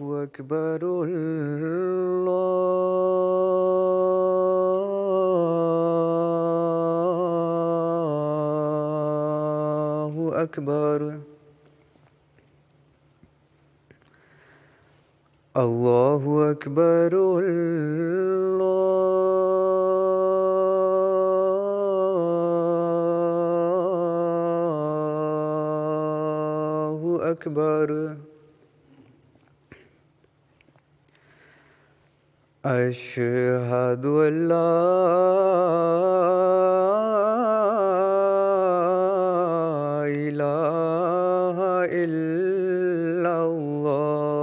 أكبر الله أكبر الله أكبر الله أكبر أشهد أن لا إله إلا الله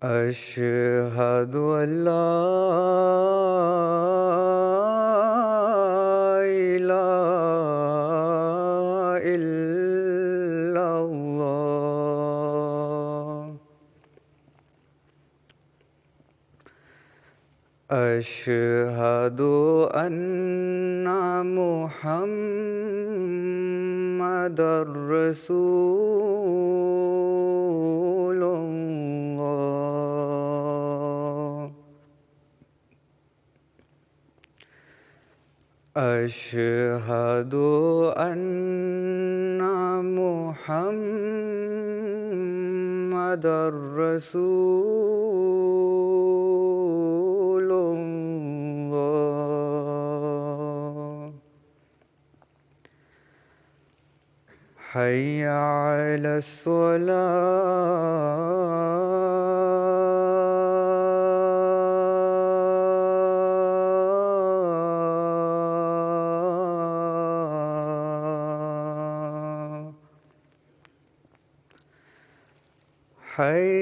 أشهد أن لا إله إلا الله أشهد أن محمدًا رسول الله أشهد أن محمدًا رسول الله حي على الصلاة حي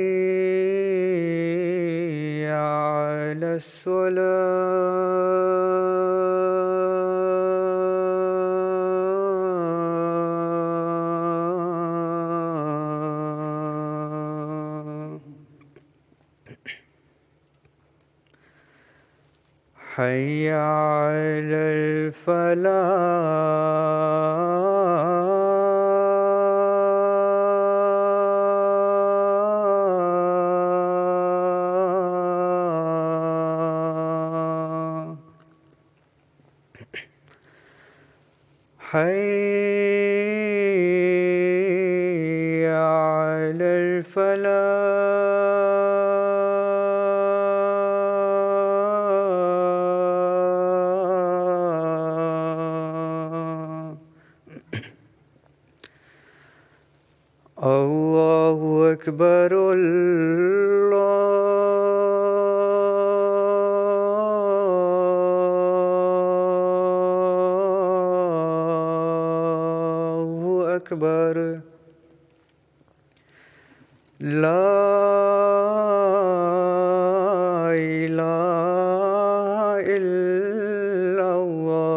على الصلاة حي على الفلاح حي على الفلاح الله أكبر الله أكبر لا إله إلا الله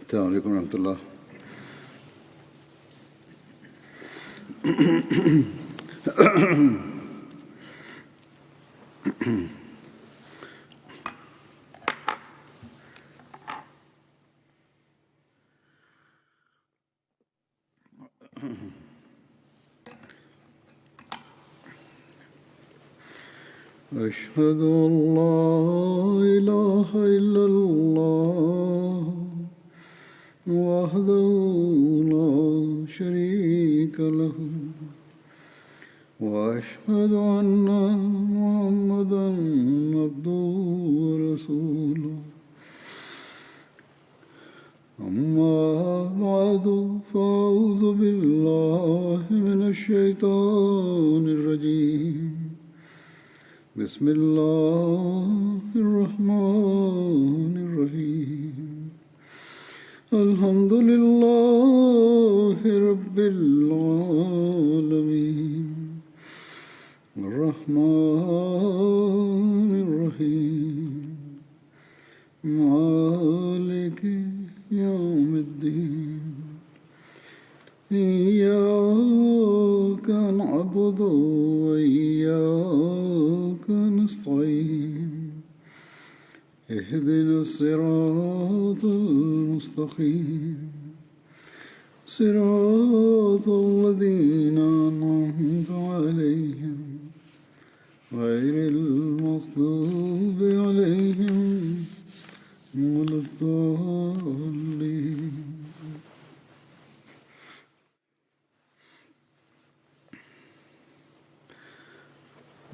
السلام علیکم ورحمۃ اللہ. أشهد أن لا إله إلا الله وحده لا شريك له وأشهد أن محمدًا عبده ورسوله. أما بعد فأعوذ بالله من الشيطان الرجيم. بسم الله الرحمن الرحيم. الحمد لله رب العالمين الرحمن الرحيم مالك يوم الدين إياك نعبد وإياك نستعين اهدنا الصراط المستقيم صراط الذين أنعمت عليهم غير المغضوب عليهم ولا الضالين.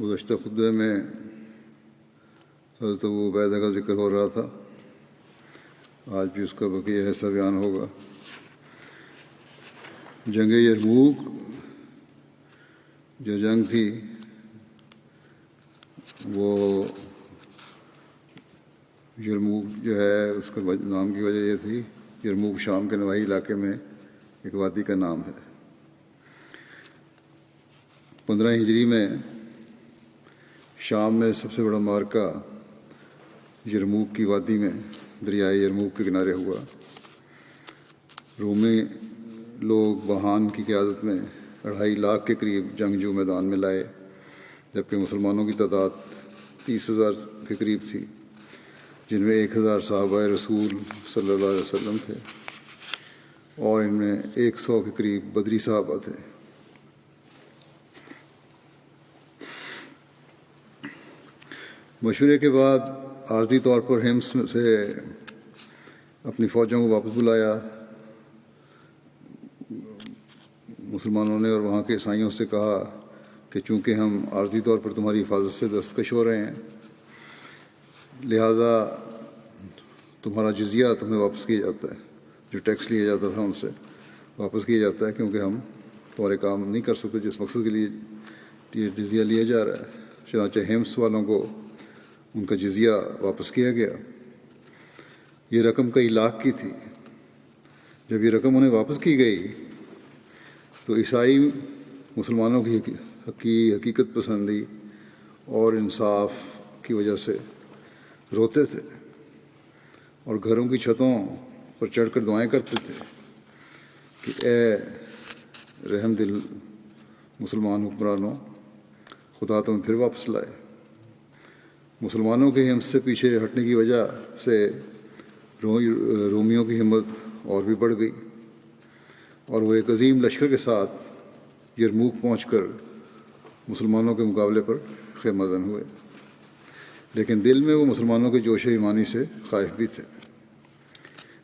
گزشتہ خطبے میں حضرت ابو عبیدہ کا ذکر ہو رہا تھا. آج بھی اس کا بقیہ حصہ بیان ہوگا. جنگ یرموک جو جنگ تھی وہ یرموک جو ہے اس کا نام کی وجہ یہ تھی، یرموک شام کے نواحی علاقے میں ایک وادی کا نام ہے. 15 ہجری میں شام میں سب سے بڑا معرکہ یرموک کی وادی میں دریائے یرموک کے کنارے ہوا. رومی لوگ بہان کی قیادت میں 2.5 لاکھ کے قریب جنگجو میدان میں لائے، جبکہ مسلمانوں کی تعداد 30,000 کے قریب تھی، جن میں 1,000 صحابہ رسول صلی اللہ علیہ وسلم تھے اور ان میں 100 کے قریب بدری صحابہ تھے. مشورے کے بعد عارضی طور پر ہمس سے اپنی فوجوں کو واپس بلایا مسلمانوں نے، اور وہاں کے عیسائیوں سے کہا کہ چونکہ ہم عارضی طور پر تمہاری حفاظت سے دستکش ہو رہے ہیں، لہذا تمہارا جزیہ تمہیں واپس کیا جاتا ہے، جو ٹیکس لیا جاتا تھا ان سے واپس کیا جاتا ہے، کیونکہ ہم تمہارے کام نہیں کر سکتے جس مقصد کے لیے یہ جزیہ لیا جا رہا ہے. چنانچہ ہمس والوں کو ان کا جزیہ واپس کیا گیا. یہ رقم کئی لاکھ کی تھی. جب یہ رقم انہیں واپس کی گئی تو عیسائی مسلمانوں کی حقیقت پسندی اور انصاف کی وجہ سے روتے تھے اور گھروں کی چھتوں پر چڑھ کر دعائیں کرتے تھے کہ اے رحم دل مسلمان حکمرانوں، خدا تمہیں پھر واپس لائے. مسلمانوں کے ہمت سے پیچھے ہٹنے کی وجہ سے رومیوں کی ہمت اور بھی بڑھ گئی اور وہ ایک عظیم لشکر کے ساتھ یرموک پہنچ کر مسلمانوں کے مقابلے پر خیمہ زن ہوئے. لیکن دل میں وہ مسلمانوں کے جوش ایمانی سے خائف بھی تھے،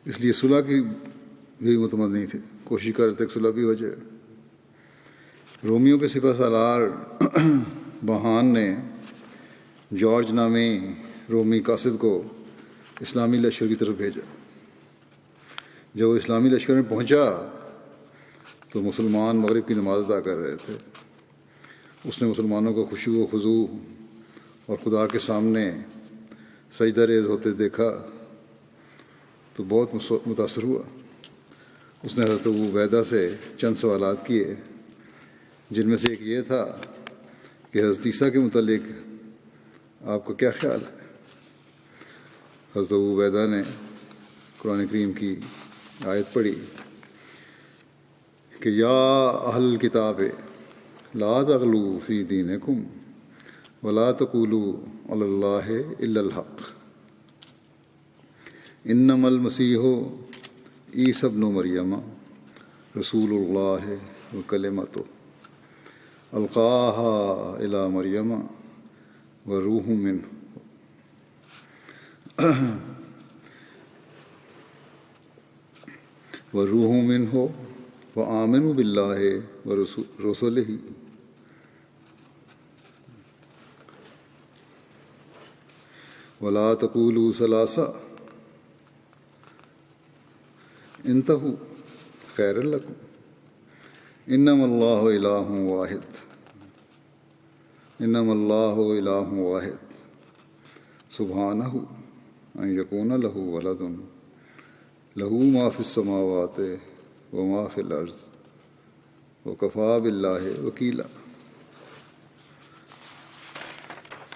اس لیے صلح کی بھی مطمئن نہیں تھے. کوشش کر رہے تھے کہ صلح بھی ہو جائے. رومیوں کے سپہ سالار بہان نے جارج نامی رومی قاصد کو اسلامی لشکر کی طرف بھیجا. جب وہ اسلامی لشکر میں پہنچا تو مسلمان مغرب کی نماز ادا کر رہے تھے. اس نے مسلمانوں کو خشوع و خضوع اور خدا کے سامنے سجدہ ریز ہوتے دیکھا تو بہت متاثر ہوا. اس نے حضرت ابو عبیدہ سے چند سوالات کیے، جن میں سے ایک یہ تھا کہ حضرت عیسیٰ کے متعلق آپ کا کیا خیال ہے؟ حضرت ابو عبیدہ نے قرآن کریم کی آیت پڑھی کہ یا اہل الکتاب لا تغلوا فی دینکم ولا تقولوا علی اللہ الا الحق انما المسیح عیسی ابن مریم رسول اللہ وکلمتہ القاها الی مریم وروح منہ وروح منہ وآمنوا باللہ ورسولہ ولا تقولوا ثلاثہ انتہوا خیر لکم انما اللہ الہ واحد سبحانہ ان یکون لہ ولد لہو ما فی السماوات و ما فی الارض وکفی باللہ وکیلا،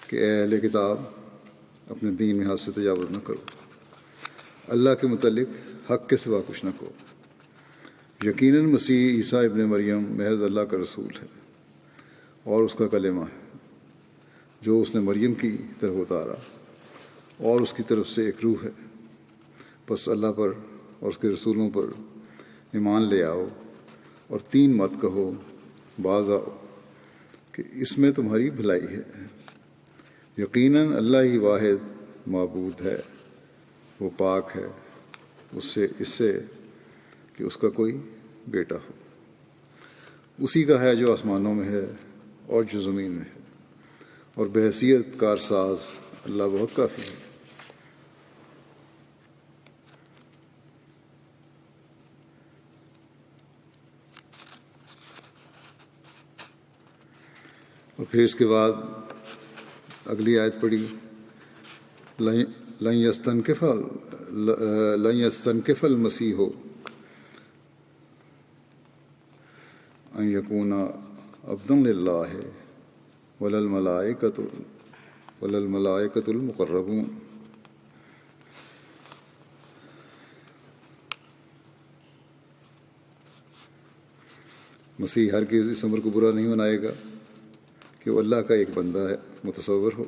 کہ اے اہل کتاب اپنے دین میں حد سے تجاوز نہ کرو، اللہ کے متعلق حق کے سوا کچھ نہ کہو، یقیناً مسیح عیسیٰ ابن مریم محض اللہ کا رسول ہے اور اس کا کلمہ ہے جو اس نے مریم کی طرف اتارا، اور اس کی طرف سے ایک روح ہے، بس اللہ پر اور اس کے رسولوں پر ایمان لے آؤ اور تین مت کہو، باز آؤ کہ اس میں تمہاری بھلائی ہے، یقیناً اللہ ہی واحد معبود ہے، وہ پاک ہے اس سے کہ اس کا کوئی بیٹا ہو، اسی کا ہے جو آسمانوں میں ہے اور جو زمین میں ہے، اور بحیثیت کارساز اللہ بہت کافی ہے۔ اور پھر اس کے بعد اگلی آیت پڑھی، لن یستنکف المسیح ان یکون عبدا للہ ولا الملائکۃ المقربون، مسیح ہرگز اس امر کو برا نہیں منائے گا کہ وہ اللہ کا ایک بندہ ہے متصور ہو،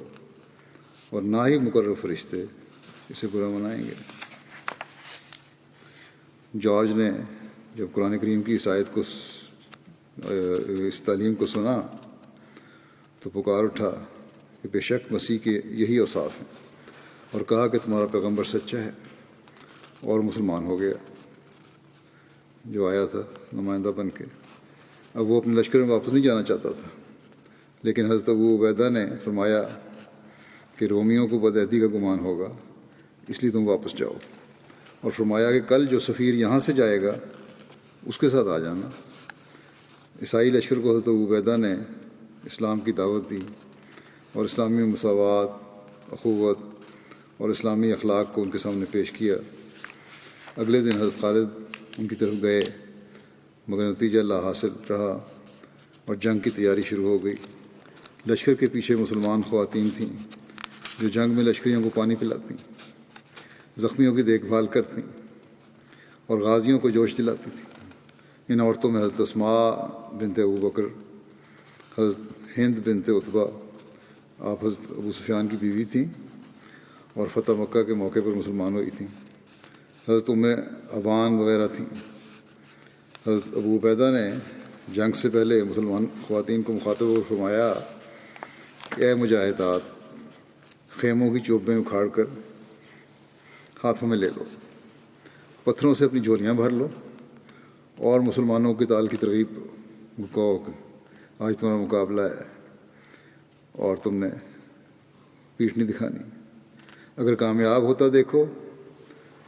اور نہ ہی مقرر فرشتے اسے برا منائیں گے۔ جارج نے جب قرآن کریم کی اس آیت کو اس تعلیم کو سنا تو پکار اٹھا کہ بے شک مسیح کے یہی اوصاف ہیں، اور کہا کہ تمہارا پیغمبر سچا ہے، اور مسلمان ہو گیا جو آیا تھا نمائندہ بن کے۔ اب وہ اپنے لشکر میں واپس نہیں جانا چاہتا تھا، لیکن حضرت ابو عبیدہ نے فرمایا کہ رومیوں کو بدعہدی کا گمان ہوگا، اس لیے تم واپس جاؤ، اور فرمایا کہ کل جو سفیر یہاں سے جائے گا اس کے ساتھ آ جانا۔ عیسائی لشکر کو حضرت ابو عبیدہ نے اسلام کی دعوت دی اور اسلامی مساوات، اخوت اور اسلامی اخلاق کو ان کے سامنے پیش کیا۔ اگلے دن حضرت خالد ان کی طرف گئے، مگر نتیجہ لا حاصل رہا اور جنگ کی تیاری شروع ہو گئی۔ لشکر کے پیچھے مسلمان خواتین تھیں جو جنگ میں لشکریوں کو پانی پلاتیں، زخمیوں کی دیکھ بھال کرتیں اور غازیوں کو جوش دلاتی تھیں۔ ان عورتوں میں حضرت اسماء بنت ابو بکر، حضرت ہند بنت عتبہ، آپ حضرت ابو سفیان کی بیوی تھیں اور فتح مکہ کے موقع پر مسلمان ہوئی تھیں، حضرت ام ابان وغیرہ تھیں۔ حضرت ابو عبیدہ نے جنگ سے پہلے مسلمان خواتین کو مخاطب ہو فرمایا کہ اے مجاہدات، خیموں کی چوبیں اکھاڑ کر ہاتھوں میں لے لو، پتھروں سے اپنی جھولیاں بھر لو اور مسلمانوں کے قتال کی ترغیب دو، کہو کہ آج تمہارا مقابلہ ہے اور تم نے پیٹھ نہیں دکھانی، اگر کامیاب ہوتا دیکھو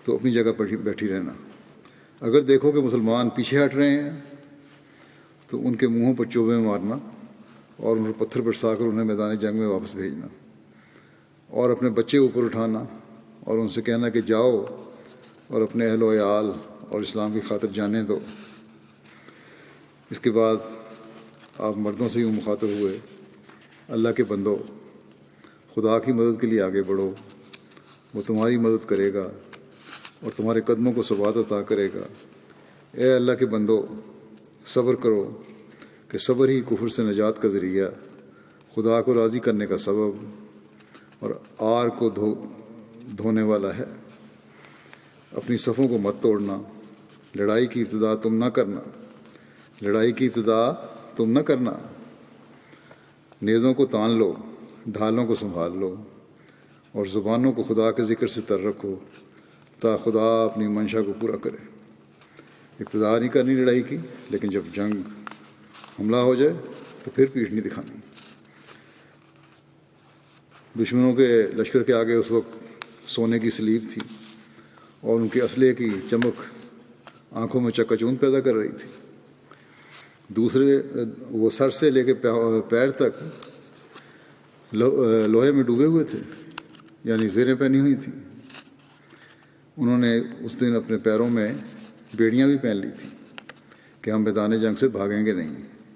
تو اپنی جگہ پر بیٹھی رہنا، اگر دیکھو کہ مسلمان پیچھے ہٹ رہے ہیں تو ان کے منہوں پر چوبیں مارنا اور ان پر پتھر برسا کر انہیں میدان جنگ میں واپس بھیجنا، اور اپنے بچے اوپر اٹھانا اور ان سے کہنا کہ جاؤ اور اپنے اہل و عیال اور اسلام کی خاطر جانے دو۔ اس کے بعد آپ مردوں سے یوں مخاطب ہوئے، اللہ کے بندو، خدا کی مدد کے لیے آگے بڑھو، وہ تمہاری مدد کرے گا اور تمہارے قدموں کو ثبات عطا کرے گا۔ اے اللہ کے بندو، صبر کرو کہ صبر ہی کفر سے نجات کا ذریعہ، خدا کو راضی کرنے کا سبب اور آر کو دھونے والا ہے۔ اپنی صفوں کو مت توڑنا، لڑائی کی ابتدا تم نہ کرنا، نیزوں کو تان لو، ڈھالوں کو سنبھال لو، اور زبانوں کو خدا کے ذکر سے تر رکھو تا خدا اپنی منشا کو پورا کرے۔ ابتدا نہیں کرنی لڑائی کی، لیکن جب جنگ حملہ ہو جائے تو پھر پیٹھ نہیں دکھانی۔ دشمنوں کے لشکر کے آگے اس وقت سونے کی سلیب تھی اور ان کے اسلحے کی چمک آنکھوں میں چکا چوند پیدا کر رہی تھی۔ وہ سر سے لے کے پیر تک لوہے میں ڈوبے ہوئے تھے، یعنی زیریں پہنی ہوئی تھیں۔ انہوں نے اس دن اپنے پیروں میں بیڑیاں بھی پہن لی تھیں کہ ہم میدان جنگ سے بھاگیں گے نہیں،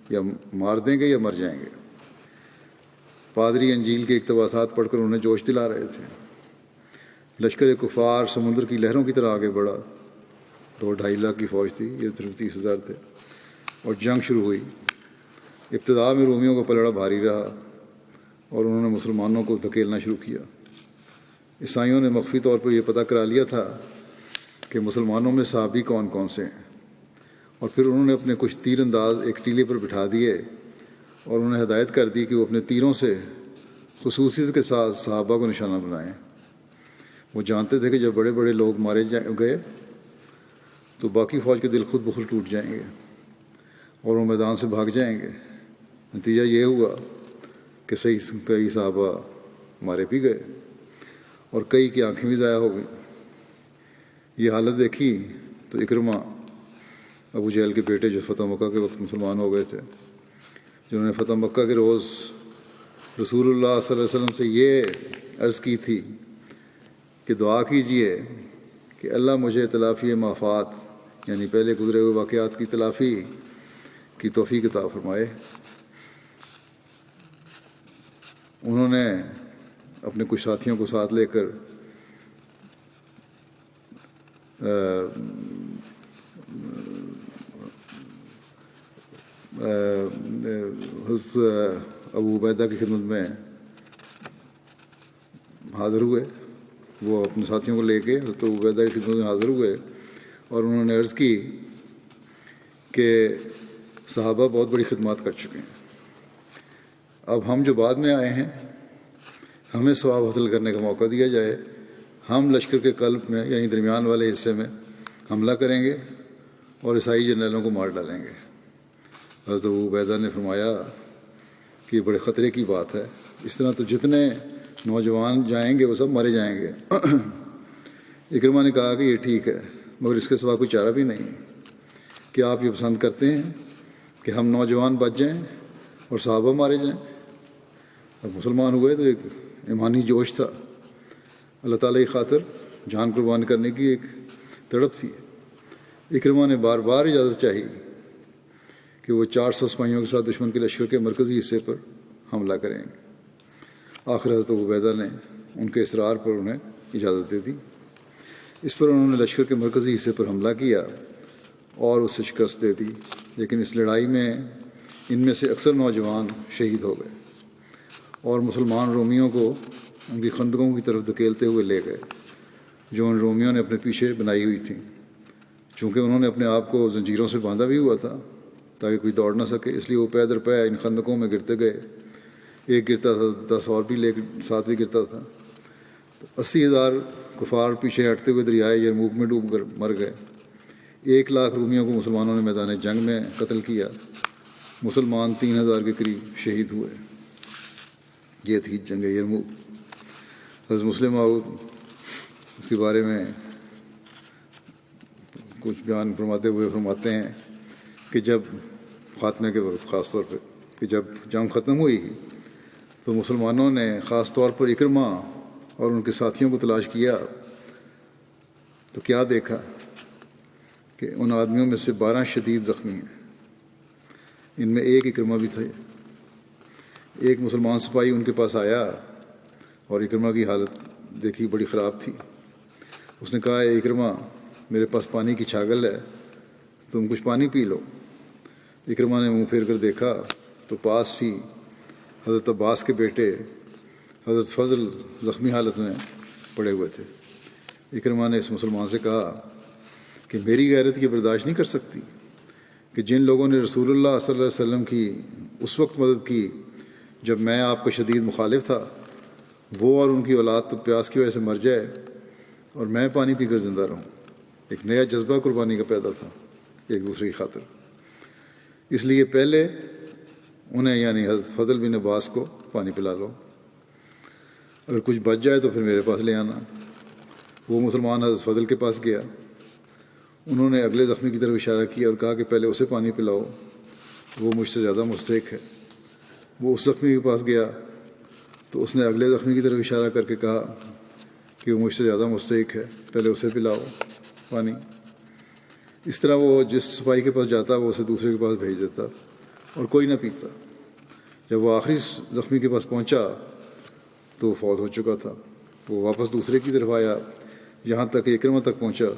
یا مار دیں گے یا مر جائیں گے۔ پادری انجیل کے اقتباسات پڑھ کر انہیں جوش دلا رہے تھے۔ لشکر کفار سمندر کی لہروں کی طرح آگے بڑھا۔ 2-2.5 لاکھ کی فوج تھی، یہ 30,000 تھے، اور جنگ شروع ہوئی۔ ابتدا میں رومیوں کا پلڑا بھاری رہا اور انہوں نے مسلمانوں کو دھکیلنا شروع کیا۔ عیسائیوں نے مخفی طور پر یہ پتہ کرا لیا تھا کہ مسلمانوں میں صحابی کون کون سے ہیں، اور پھر انہوں نے اپنے کچھ تیر انداز ایک ٹیلے پر بٹھا دیے اور انہیں ہدایت کر دی کہ وہ اپنے تیروں سے خصوصیت کے ساتھ صحابہ کو نشانہ بنائیں۔ وہ جانتے تھے کہ جب بڑے بڑے لوگ مارے گئے تو باقی فوج کے دل خود بخود ٹوٹ جائیں گے اور وہ میدان سے بھاگ جائیں گے۔ نتیجہ یہ ہوا کہ کئی صحابہ مارے بھی گئے اور کئی کی آنکھیں بھی ضائع ہو گئیں۔ یہ حالت دیکھی تو اکرمہ، ابو جہل کے بیٹے جو فتح مکہ کے وقت مسلمان ہو گئے تھے، جنہوں نے فتح مکہ کے روز رسول اللہ صلی اللہ علیہ وسلم سے یہ عرض کی تھی کہ دعا کیجئے کہ اللہ مجھے تلافی مافات، یعنی پہلے گزرے ہوئے واقعات کی تلافی کی توفیق عطا فرمائے، انہوں نے اپنے کچھ ساتھیوں کو ساتھ لے کر حضرت ابو عبیدہ کی خدمت میں حاضر ہوئے۔ وہ اپنے ساتھیوں کو لے کے حضرت ابو عبیدہ کی خدمت میں حاضر ہوئے اور انہوں نے عرض کی کہ صحابہ بہت بڑی خدمات کر چکے ہیں، اب ہم جو بعد میں آئے ہیں ہمیں ثواب حاصل کرنے کا موقع دیا جائے۔ ہم لشکر کے قلب میں، یعنی درمیان والے حصے میں حملہ کریں گے اور عیسائی جرنیلوں کو مار ڈالیں گے۔ حضرت ابو عبیدہ نے فرمایا کہ یہ بڑے خطرے کی بات ہے، اس طرح تو جتنے نوجوان جائیں گے وہ سب مارے جائیں گے۔ اکرمہ نے کہا کہ یہ ٹھیک ہے، مگر اس کے سوا کوئی چارہ بھی نہیں۔ کیا آپ یہ پسند کرتے ہیں کہ ہم نوجوان بچ جائیں اور صحابہ مارے جائیں؟ اب مسلمان ہوئے تو ایک ایمانی جوش تھا، اللہ تعالیٰ کی خاطر جان قربان کرنے کی ایک تڑپ تھی۔ اکرمہ نے بار بار اجازت چاہی کہ وہ 400 سپاہیوں کے ساتھ دشمن کے لشکر کے مرکزی حصے پر حملہ کریں گے۔ آخر حضرت ابو عبیدہ نے ان کے اصرار پر انہیں اجازت دے دی۔ اس پر انہوں نے لشکر کے مرکزی حصے پر حملہ کیا اور اسے شکست دے دی، لیکن اس لڑائی میں ان میں سے اکثر نوجوان شہید ہو گئے اور مسلمان رومیوں کو ان کی خندقوں کی طرف دھکیلتے ہوئے لے گئے جو ان رومیوں نے اپنے پیچھے بنائی ہوئی تھیں۔ چونکہ انہوں نے اپنے آپ کو زنجیروں سے باندھا بھی ہوا تھا تاکہ کوئی دوڑ نہ سکے، اس لیے وہ پے در پے ان خندقوں میں گرتے گئے۔ ایک گرتا تھا 10 اور بھی لے کے ساتھ ہی گرتا تھا، تو 80,000 کفار پیچھے ہٹتے ہوئے دریائے یرموک میں ڈوب کر مر گئے۔ 1 لاکھ رومیوں کو مسلمانوں نے میدان جنگ میں قتل کیا، مسلمان 3,000 کے قریب شہید ہوئے۔ یہ تھی جنگ یرموک۔ حضرت مسلم موعود اس کے بارے میں کچھ بیان فرماتے ہوئے فرماتے ہیں کہ جب خاتمے کے وقت، خاص طور پہ کہ جب جنگ ختم ہوئی تو مسلمانوں نے خاص طور پر اکرمہ اور ان کے ساتھیوں کو تلاش کیا تو کیا دیکھا کہ ان آدمیوں میں سے 12 شدید زخمی ہیں، ان میں ایک اکرمہ بھی تھے۔ ایک مسلمان سپاہی ان کے پاس آیا اور اکرمہ کی حالت دیکھی، بڑی خراب تھی۔ اس نے کہا، اے اکرمہ، میرے پاس پانی کی چھاگل ہے، تم کچھ پانی پی لو۔ اکرمہ نے منہ پھیر کر دیکھا تو پاس ہی حضرت عباس کے بیٹے حضرت فضل زخمی حالت میں پڑے ہوئے تھے۔ اکرمہ نے اس مسلمان سے کہا کہ میری غیرت یہ برداشت نہیں کر سکتی کہ جن لوگوں نے رسول اللہ صلی اللہ علیہ وسلم کی اس وقت مدد کی جب میں آپ کا شدید مخالف تھا، وہ اور ان کی اولاد تو پیاس کی وجہ سے مر جائے اور میں پانی پی کر زندہ رہوں۔ ایک نیا جذبہ قربانی کا پیدا تھا ایک دوسرے کی خاطر۔ اس لیے پہلے انہیں، یعنی حضرت فضل بن عباس کو پانی پلا لو، اگر کچھ بچ جائے تو پھر میرے پاس لے آنا۔ وہ مسلمان حضرت فضل کے پاس گیا، انہوں نے اگلے زخمی کی طرف اشارہ کیا اور کہا کہ پہلے اسے پانی پلاؤ، وہ مجھ سے زیادہ مستحق ہے۔ وہ اس زخمی کے پاس گیا تو اس نے اگلے زخمی کی طرف اشارہ کر کے کہا کہ وہ مجھ سے زیادہ مستحق ہے، پہلے اسے پلاؤ پانی۔ اس طرح وہ جس سپاہی کے پاس جاتا وہ اسے دوسرے کے پاس بھیج دیتا اور کوئی نہ پیتا۔ جب وہ آخری زخمی کے پاس پہنچا تو وہ فوت ہو چکا تھا۔ وہ واپس دوسرے کی طرف آیا، یہاں تک کہ اکرمہ تک پہنچا،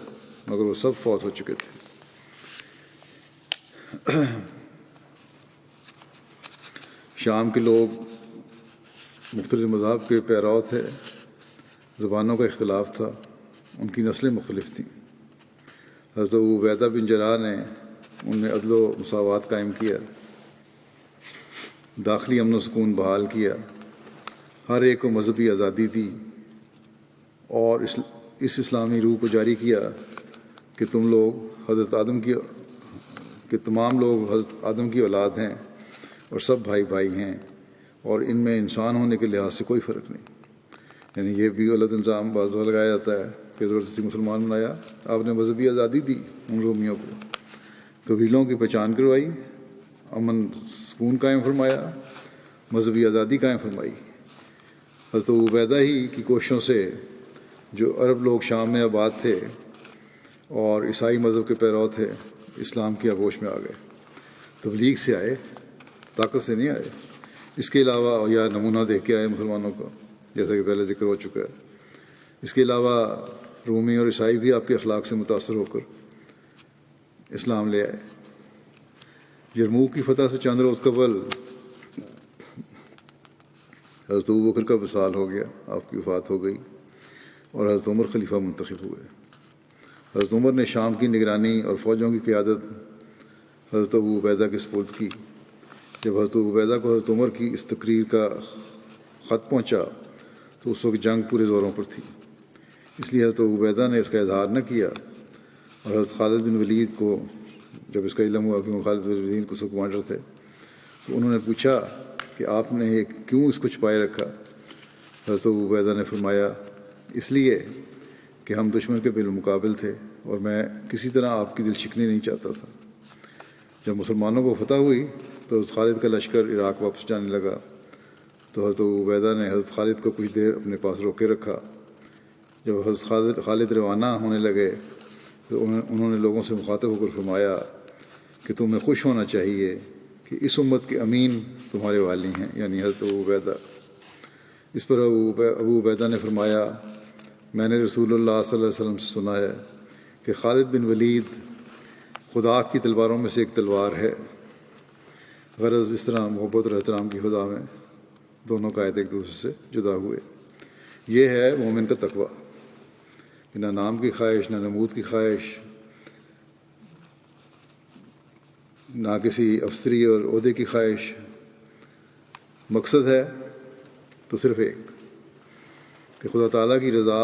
مگر وہ سب فوت ہو چکے تھے۔ شام کے لوگ مختلف مذہب کے پیرو تھے، زبانوں کا اختلاف تھا، ان کی نسلیں مختلف تھیں۔ حضرت ابو عبیدہ بن جراح نے ان میں عدل و مساوات قائم کیا، داخلی امن و سکون بحال کیا، ہر ایک کو مذہبی آزادی دی اور اس اسلامی روح کو جاری کیا کہ تمام لوگ حضرت آدم کی اولاد ہیں اور سب بھائی بھائی ہیں، اور ان میں انسان ہونے کے لحاظ سے کوئی فرق نہیں۔ یعنی یہ بھی غلط الزام بعض دفعہ لگایا جاتا ہے کہ زبردستی مسلمان بنایا۔ آپ نے مذہبی آزادی دی ان رومیوں کو، قبیلوں کی پہچان کروائی، امن سکون قائم فرمایا، مذہبی آزادی قائم فرمائی۔ حضرت ابو عبیدہ ہی کی کوششوں سے جو عرب لوگ شام میں آباد تھے اور عیسائی مذہب کے پیرو تھے، اسلام کی آغوش میں آ گئے، تبلیغ سے آئے، طاقت سے نہیں آئے۔ اس کے علاوہ یا نمونہ دیکھ کے آئے مسلمانوں کا، جیسا کہ پہلے ذکر ہو چکا ہے۔ اس کے علاوہ رومی اور عیسائی بھی آپ کے اخلاق سے متاثر ہو کر اسلام لے آئے۔ یرموک کی فتح سے چند روز قبل حضرت ابوبکر کا وصال ہو گیا، آپ کی وفات ہو گئی، اور حضرت عمر خلیفہ منتخب ہوئے۔ حضرت عمر نے شام کی نگرانی اور فوجوں کی قیادت حضرت ابو عبیدہ کے سپرد کی۔ جب حضرت ابو عبیدہ کو حضرت عمر کی اس تقریر کا خط پہنچا تو اس وقت جنگ پورے زوروں پر تھی، اس لیے حضرت ابو عبیدہ نے اس کا اظہار نہ کیا، اور حضرت خالد بن ولید کو جب اس کا علم ہوا کہ وہ خالد بن ولید کو کمانڈر تھے تو انہوں نے پوچھا کہ آپ نے کیوں اس کو چھپائے رکھا؟ حضرت ابو عبیدہ نے فرمایا، اس لیے کہ ہم دشمن کے بالمقابل تھے اور میں کسی طرح آپ کی دل شکنی نہیں چاہتا تھا۔ جب مسلمانوں کو فتح ہوئی تو حضرت خالد کا لشکر عراق واپس جانے لگا تو حضرت ابو عبیدہ نے حضرت خالد کو کچھ دیر اپنے پاس روکے رکھا۔ جب حضرت خالد روانہ ہونے لگے تو انہوں نے لوگوں سے مخاطب ہو کر فرمایا کہ تمہیں خوش ہونا چاہیے کہ اس امت کے امین تمہارے والی ہیں، یعنی حضرت ابو عبیدہ۔ اس پر ابو عبیدہ نے فرمایا، میں نے رسول اللہ صلی اللہ علیہ وسلم سے سنا ہے کہ خالد بن ولید خدا کی تلواروں میں سے ایک تلوار ہے۔ غرض اس طرح محبت اور احترام کی خدا میں دونوں قائد ایک دوسرے سے جدا ہوئے۔ یہ ہے مومن کا تقویٰ کہ نہ نام کی خواہش، نہ نمود کی خواہش، نہ کسی افسری اور عہدے کی خواہش، مقصد ہے تو صرف ایک کہ خدا تعالیٰ کی رضا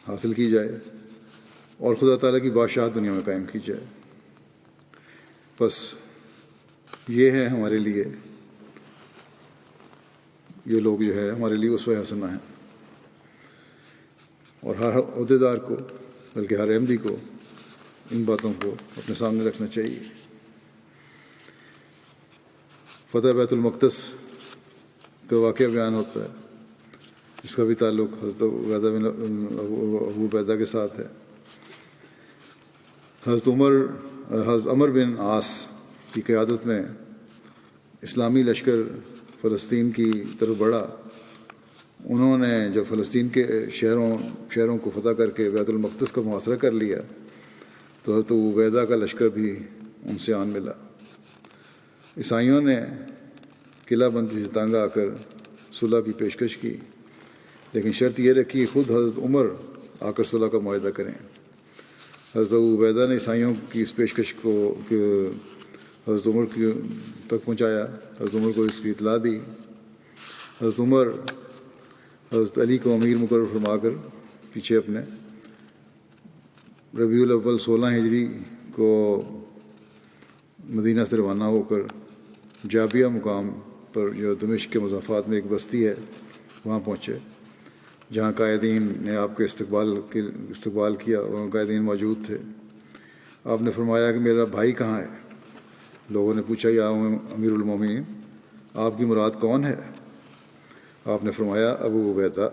حاصل کی جائے اور خدا تعالیٰ کی بادشاہت دنیا میں قائم کی جائے۔ بس یہ ہے ہمارے لیے، یہ لوگ جو ہے ہمارے لیے اسوہ حسنہ ہیں، اور ہر عہدیدار کو بلکہ ہر احمدی کو ان باتوں کو اپنے سامنے رکھنا چاہیے۔ فتح بیت المقدس کا واقعہ بیان ہوتا ہے، اس کا بھی تعلق حضرت ابو عبیدہ کے ساتھ ہے۔ حضرت عمر بن عاص کی قیادت میں اسلامی لشکر فلسطین کی طرف بڑھا۔ انہوں نے جب فلسطین کے شہروں کو فتح کر کے بیت المقدس کا محاصرہ کر لیا تو حضرت ابو عبیدہ کا لشکر بھی ان سے آن ملا۔ عیسائیوں نے قلعہ بندی سے تنگ آ کر صلح کی پیشکش کی، لیکن شرط یہ رکھی خود حضرت عمر آ کر صلح کا معاہدہ کریں۔ حضرت ابو عبیدہ نے عیسائیوں کی اس پیشکش کو حضرت عمر تک پہنچایا، حضرت عمر کو اس کی اطلاع دی۔ حضرت عمر حضرت علی کو امیر مقرر فرما کر پیچھے اپنے ربیع الاول 16 ہجری کو مدینہ سے روانہ ہو کر جابیہ مقام پر جو دمشق کے مضافات میں ایک بستی ہے وہاں پہنچے، جہاں قائدین نے آپ کے استقبال کیا، وہاں قائدین موجود تھے۔ آپ نے فرمایا کہ میرا بھائی کہاں ہے؟ لوگوں نے پوچھا یا امیر المومنین آپ کی مراد کون ہے؟ آپ نے فرمایا ابو عبیدہ۔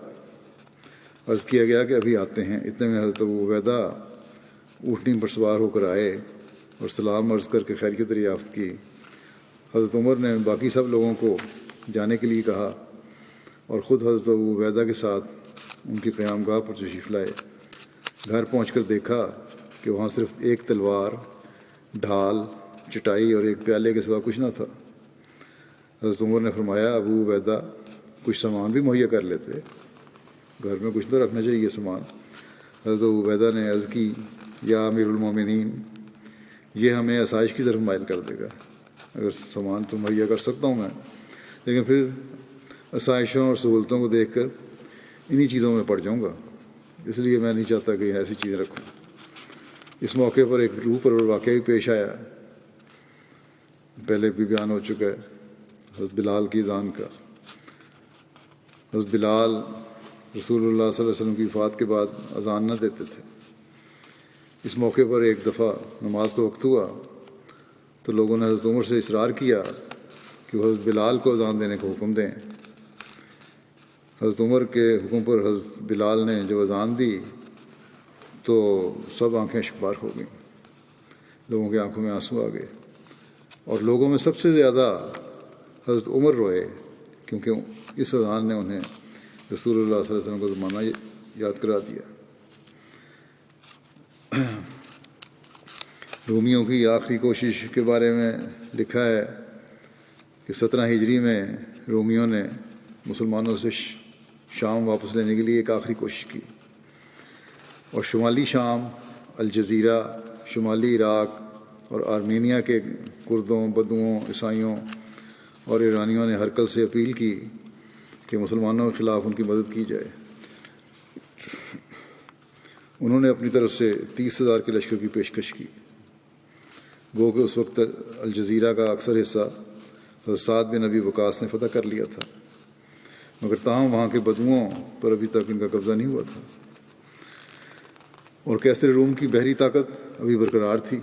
عرض کیا گیا کہ ابھی آتے ہیں۔ اتنے میں حضرت ابو عبیدہ اونٹنی پر سوار ہو کر آئے اور سلام عرض کر کے خیریت دریافت کی۔ حضرت عمر نے باقی سب لوگوں کو جانے کے لیے کہا اور خود حضرت ابو عبیدہ کے ساتھ ان کی قیام گاہ پر تشریف لائے۔ گھر پہنچ کر دیکھا کہ وہاں صرف ایک تلوار، ڈھال، چٹائی اور ایک پیالے کے سوا کچھ نہ تھا۔ حضرت عمر نے فرمایا ابو عبیدہ کچھ سامان بھی مہیا کر لیتے، گھر میں کچھ تو رکھنا چاہیے سامان۔ حضرت ابو عبیدہ نے عرض کی یا امیر المومنین، یہ ہمیں آسائش کی طرف مائل کر دے گا۔ اگر سامان تو مہیا کر سکتا ہوں میں، لیکن پھر آسائشوں اور سہولتوں کو دیکھ کر انہی چیزوں میں پڑ جاؤں گا، اس لیے میں نہیں چاہتا کہ ایسی چیز رکھوں۔ اس موقع پر ایک روح پرور واقعہ بھی پیش آیا، پہلے بھی بیان ہو چکا ہے، حضرت بلال کی اذان کا۔ حضرت بلال رسول اللہ صلی اللہ علیہ وسلم کی وفات کے بعد اذان نہ دیتے تھے۔ اس موقع پر ایک دفعہ نماز کا وقت ہوا تو لوگوں نے حضرت عمر سے اصرار کیا کہ وہ حضرت بلال کو اذان دینے کا حکم دیں۔ حضرت عمر کے حکم پر حضرت بلال نے جب اذان دی تو سب آنکھیں اشکبار ہو گئیں، لوگوں کی آنکھوں میں آنسو آ گئے، اور لوگوں میں سب سے زیادہ حضرت عمر روئے، کیونکہ اس اذان نے انہیں رسول اللہ صلی اللہ علیہ وسلم کا زمانہ یاد کرا دیا۔ رومیوں کی آخری کوشش کے بارے میں لکھا ہے کہ 17 ہجری میں رومیوں نے مسلمانوں سے شام واپس لینے کے لیے ایک آخری کوشش کی، اور شمالی شام، الجزیرہ، شمالی عراق اور آرمینیا کے کردوں، بدوؤں، عیسائیوں اور ایرانیوں نے ہرکل سے اپیل کی کہ مسلمانوں کے خلاف ان کی مدد کی جائے۔ انہوں نے اپنی طرف سے 30,000 کے لشکر کی پیشکش کی، گو کہ اس وقت الجزیرہ کا اکثر حصہ حضرت سعد بن ابی وقاص نے فتح کر لیا تھا، مگر تاہم وہاں کے بدوؤں پر ابھی تک ان کا قبضہ نہیں ہوا تھا، اور کیسر روم کی بحری طاقت ابھی برقرار تھی۔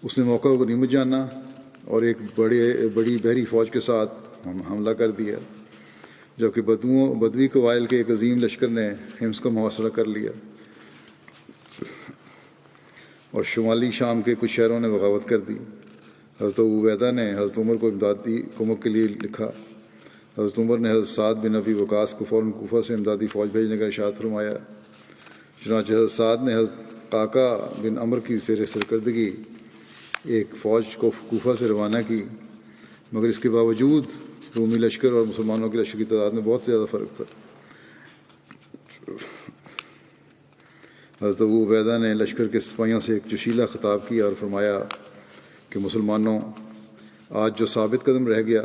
اس نے موقع کو غنیمت جانا اور ایک بڑی بحری فوج کے ساتھ حملہ کر دیا، جبکہ بدوی قبائل کے ایک عظیم لشکر نے حمص کا محاصرہ کر لیا، اور شمالی شام کے کچھ شہروں نے بغاوت کر دی۔ حضرت ابو عبیدہ نے حضرت عمر کو امدادی کمک کے لیے لکھا۔ حضرت عمر نے حضرت سعد بن ابی وقاص کو فوراً کوفہ سے امدادی فوج بھیجنے کا ارشاد فرمایا۔ چنانچہ حضرت سعد نے حضرت قعقاع بن عمرو کی زیر سرکردگی ایک فوج کو کوفہ سے روانہ کی، مگر اس کے باوجود رومی لشکر اور مسلمانوں کے لشکر کی تعداد میں بہت زیادہ فرق تھا۔ حضرت ابو عبیدہ نے لشکر کے سپاہیوں سے ایک جوشیلا خطاب کیا اور فرمایا کہ مسلمانوں، آج جو ثابت قدم رہ گیا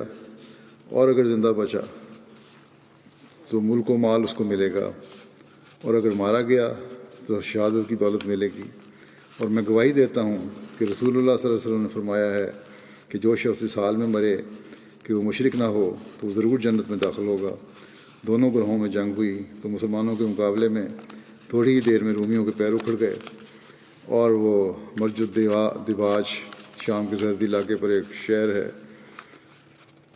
اور اگر زندہ بچا تو ملک و مال اس کو ملے گا، اور اگر مارا گیا تو شہادت کی دولت ملے گی، اور میں گواہی دیتا ہوں کہ رسول اللہ صلی اللہ علیہ وسلم نے فرمایا ہے کہ جو شخص اس حال میں مرے کہ وہ مشرک نہ ہو تو وہ ضرور جنت میں داخل ہوگا۔ دونوں گروہوں میں جنگ ہوئی تو مسلمانوں کے مقابلے میں تھوڑی ہی دیر میں رومیوں کے پیر اکھڑ گئے، اور وہ مرج الدباج، شام کے سرحدی علاقے پر ایک شہر ہے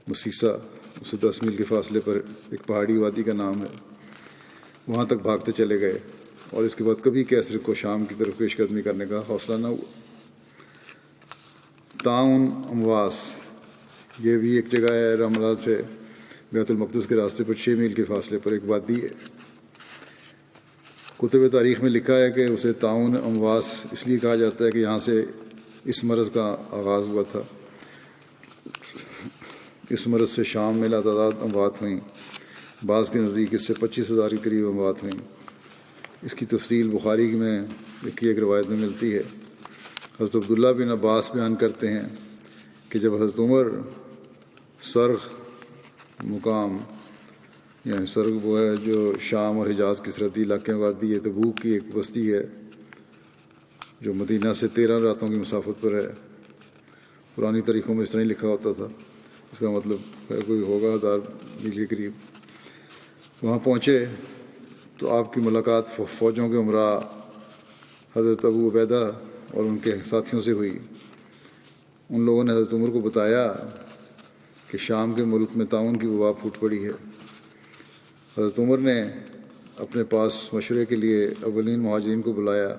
مسیسا، اسے 10 میل کے فاصلے پر ایک پہاڑی وادی کا نام ہے، وہاں تک بھاگتے چلے گئے، اور اس کے بعد کبھی کیسر کو شام کی طرف پیش قدمی کرنے کا حوصلہ نہ ہوا۔ تعاون امواس، یہ بھی ایک جگہ ہے رملہ سے بیت المقدس کے راستے پر 6 میل کے فاصلے پر ایک وادی ہے۔ کتب تاریخ میں لکھا ہے کہ اسے تعاون امواس اس لیے کہا جاتا ہے کہ یہاں سے اس مرض کا آغاز ہوا تھا۔ اس مرض سے شام میں لاتعداد اموات ہوئیں، بعض کے نزدیک اس سے 25,000 کے قریب اموات ہوئیں۔ اس کی تفصیل بخاری میں لکھی ایک روایت میں ملتی ہے۔ حضرت عبداللہ بن عباس بیان کرتے ہیں کہ جب حضرت عمر سرغ مقام، یعنی سرغ وہ ہے جو شام اور حجاز کی سرحدی علاقے میں وادی ہے، تبوک کی ایک بستی ہے جو مدینہ سے 13 راتوں کی مسافت پر ہے۔ پرانی تاریخوں میں اس طرح ہی لکھا ہوتا تھا، اس کا مطلب ہے کوئی ہوگا 1000 میل کے قریب۔ وہاں پہنچے تو آپ کی ملاقات فوجوں کے امراء حضرت ابو عبیدہ اور ان کے ساتھیوں سے ہوئی۔ ان لوگوں نے حضرت عمر کو بتایا کہ شام کے ملک میں طاعون کی وبا پھوٹ پڑی ہے۔ حضرت عمر نے اپنے پاس مشورے کے لیے اولین مہاجرین کو بلایا۔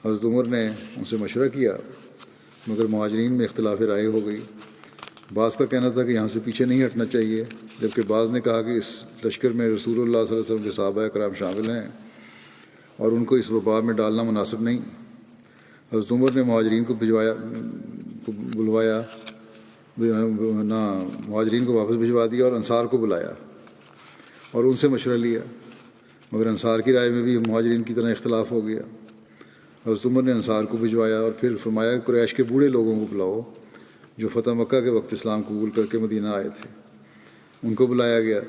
حضرت عمر نے ان سے مشورہ کیا، مگر مہاجرین میں اختلاف رائے ہو گئی۔ بعض کا کہنا تھا کہ یہاں سے پیچھے نہیں ہٹنا چاہیے، جبکہ بعض نے کہا کہ اس لشکر میں رسول اللہ صلی اللہ علیہ وسلم کے صحابہ کرام شامل ہیں اور ان کو اس وبا میں ڈالنا مناسب نہیں۔ حضرت عمر نے مہاجرین کو بلوایا، مہاجرین کو واپس بھجوا دیا اور انصار کو بلایا اور ان سے مشورہ لیا، مگر انصار کی رائے میں بھی مہاجرین کی طرح اختلاف ہو گیا۔ حضرت عمر نے انصار کو بھجوایا اور پھر فرمایا کہ قریش کے بوڑھے لوگوں کو بلاؤ جو فتح مکہ کے وقت اسلام قبول کر کے مدینہ آئے تھے۔ ان کو بلایا گیا۔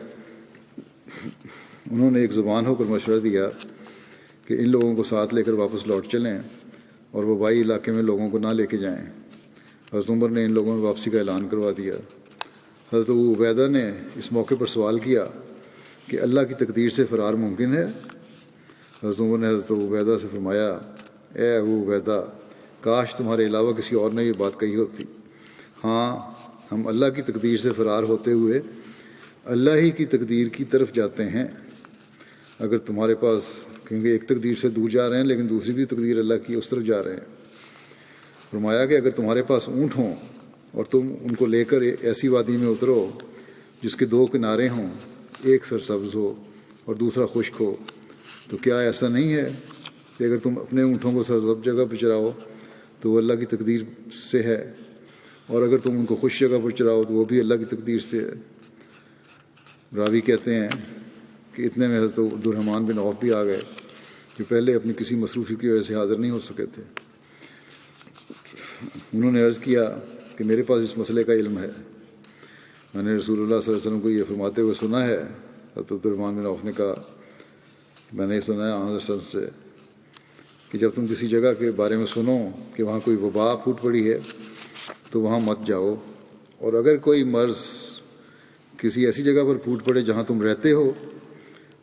انہوں نے ایک زبان ہو کر مشورہ دیا کہ ان لوگوں کو ساتھ لے کر واپس لوٹ چلیں اور وبائی علاقے میں لوگوں کو نہ لے کے جائیں۔ حضرت عمر نے ان لوگوں میں واپسی کا اعلان کروا دیا۔ حضرت ابو عبیدہ نے اس موقع پر سوال کیا کہ اللہ کی تقدیر سے فرار ممکن ہے؟ حضرت عمر نے حضرت ابو عبیدہ سے فرمایا، اے ابو عبیدہ، کاش تمہارے علاوہ کسی اور نے یہ بات کہی ہوتی۔ ہاں، ہم اللہ کی تقدیر سے فرار ہوتے ہوئے اللہ ہی کی تقدیر کی طرف جاتے ہیں۔ اگر تمہارے پاس، کیونکہ ایک تقدیر سے دور جا رہے ہیں لیکن دوسری بھی تقدیر اللہ کی، اس طرف جا رہے ہیں۔ فرمایا کہ اگر تمہارے پاس اونٹ ہوں اور تم ان کو لے کر ایسی وادی میں اترو جس کے دو کنارے ہوں، ایک سرسبز ہو اور دوسرا خشک ہو، تو کیا ایسا نہیں ہے کہ اگر تم اپنے اونٹوں کو سرسبز جگہ پہ چراؤ تو وہ اللہ کی تقدیر سے ہے، اور اگر تم ان کو خشک جگہ پر چراؤ تو وہ بھی اللہ کی تقدیر سے ہے؟ راوی کہتے ہیں کہ اتنے میں حضرت عبد الرحمن بن عوف بھی آ گئے، جو پہلے اپنی کسی مصروفیت کی وجہ سے حاضر نہیں ہو سکے تھے۔ انہوں نے عرض کیا کہ میرے پاس اس مسئلے کا علم ہے، میں نے رسول اللہ صلی اللہ علیہ وسلم کو یہ فرماتے ہوئے سنا ہے۔ حضرت عبد الرحمن بن عوف نے کہا، میں نے سنا ہے حضرت صلی اللہ علیہ وسلم سے کہ جب تم کسی جگہ کے بارے میں سنو کہ وہاں کوئی وبا پھوٹ پڑی ہے تو وہاں مت جاؤ، اور اگر کوئی مرض کسی ایسی جگہ پر پھوٹ پڑے جہاں تم رہتے ہو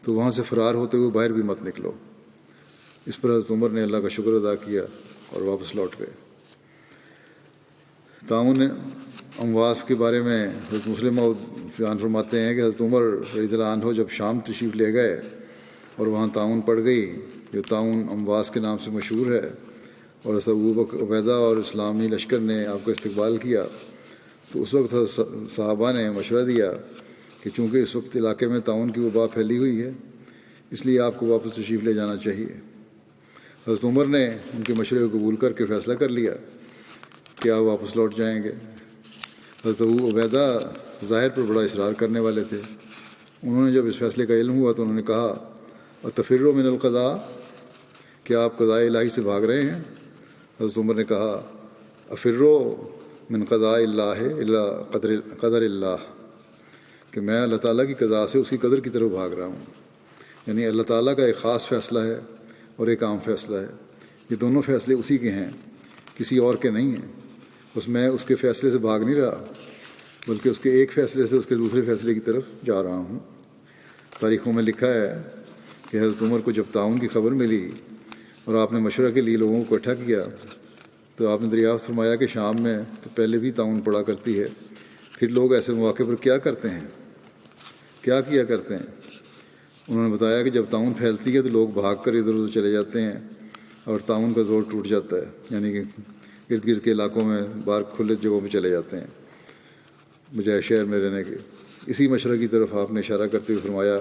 تو وہاں سے فرار ہوتے ہوئے باہر بھی مت نکلو۔ اس پر حضرت عمر نے اللہ کا شکر ادا کیا اور واپس لوٹ گئے۔ طاعون امواس کے بارے میں حضرت مسلم بیان فرماتے ہیں کہ حضرت عمر رضی اللہ عنہ جب شام تشریف لے گئے اور وہاں طاعون پڑ گئی جو طاعون امواس کے نام سے مشہور ہے، اور حضرت ابو عبیدہ اور اسلامی لشکر نے آپ کا استقبال کیا، تو اس وقت صحابہ نے مشورہ دیا کہ چونکہ اس وقت علاقے میں طاعون کی وبا پھیلی ہوئی ہے، اس لیے آپ کو واپس تشریف لے جانا چاہیے۔ حضرت عمر نے ان کے مشورے کو قبول کر کے فیصلہ کر لیا کہ آپ واپس لوٹ جائیں گے۔ حضرت ابو عبیدہ ظاہر پر بڑا اصرار کرنے والے تھے۔ انہوں نے جب اس فیصلے کا علم ہوا تو انہوں نے کہا، اتفروا من القضاء، کیا آپ قضاء الہی سے بھاگ رہے ہیں؟ حضرت عمر نے کہا، افروا من قضاء اللہ الا قدر اللہ، کہ میں اللہ تعالیٰ کی قضاء سے اس کی قدر کی طرف بھاگ رہا ہوں۔ یعنی اللہ تعالیٰ کا ایک خاص فیصلہ ہے اور ایک عام فیصلہ ہے، یہ دونوں فیصلے اسی کے ہیں، کسی اور کے نہیں ہیں۔ بس میں اس کے فیصلے سے بھاگ نہیں رہا، بلکہ اس کے ایک فیصلے سے اس کے دوسرے فیصلے کی طرف جا رہا ہوں۔ تاریخوں میں لکھا ہے کہ حضرت عمر کو جب طاعون کی خبر ملی اور آپ نے مشورہ کے لیے لوگوں کو اکٹھا کیا تو آپ نے دریافت فرمایا کہ شام میں تو پہلے بھی طاعون پڑا کرتی ہے، پھر لوگ ایسے مواقع پر کیا کرتے ہیں، کیا کیا کرتے ہیں؟ انہوں نے بتایا کہ جب طاعون پھیلتی ہے تو لوگ بھاگ کر ادھر ادھر چلے جاتے ہیں اور طاعون کا زور ٹوٹ جاتا ہے، یعنی کہ ارد گرد کے علاقوں میں باہر کھلے جگہوں پہ چلے جاتے ہیں بجائے شہر میں رہنے کے۔ اسی مشورے کی طرف آپ نے اشارہ کرتے ہوئے فرمایا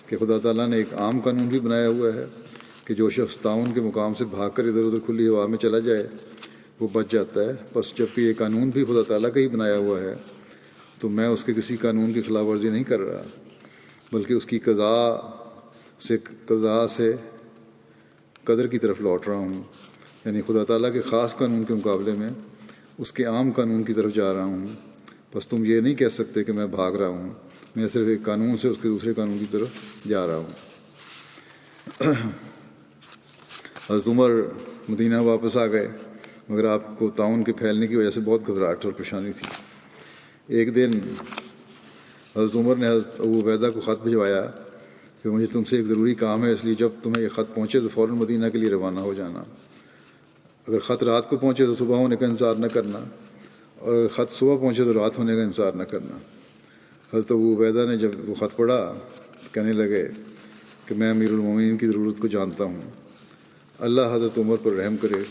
کہ خدا تعالیٰ نے ایک عام قانون بھی بنایا ہوا ہے کہ جو شخص طاعون کے مقام سے بھاگ کر ادھر ادھر کھلی ہوا میں چلا جائے وہ بچ جاتا ہے۔ بس جبکہ یہ قانون بھی خدا تعالیٰ کا ہی بنایا ہوا ہے تو میں اس کے کسی قانون کی خلاف ورزی نہیں کر رہا، بلکہ اس کی قضاء سے قدر کی طرف لوٹ رہا ہوں، یعنی خدا تعالیٰ کے خاص قانون کے مقابلے میں اس کے عام قانون کی طرف جا رہا ہوں۔ بس تم یہ نہیں کہہ سکتے کہ میں بھاگ رہا ہوں، میں صرف ایک قانون سے اس کے دوسرے قانون کی طرف جا رہا ہوں۔ حضرت عمر مدینہ واپس آ گئے، مگر آپ کو طاعون کے پھیلنے کی وجہ سے بہت گھبراہٹ اور پریشانی تھی۔ ایک دن حضرت عمر نے حضرت ابو عبیدہ کو خط بھجوایا کہ مجھے تم سے ایک ضروری کام ہے، اس لیے جب تمہیں یہ خط پہنچے تو فوراً مدینہ کے لیے روانہ ہو جانا۔ اگر خط رات کو پہنچے تو صبح ہونے کا انتظار نہ کرنا، اور اگر خط صبح پہنچے تو رات ہونے کا انتظار نہ کرنا۔ حضرت ابو عبیدہ نے جب وہ خط پڑھا کہنے لگے کہ میں امیر المومنین کی ضرورت کو جانتا ہوں۔ اللہ حضرت عمر پر رحم کرے،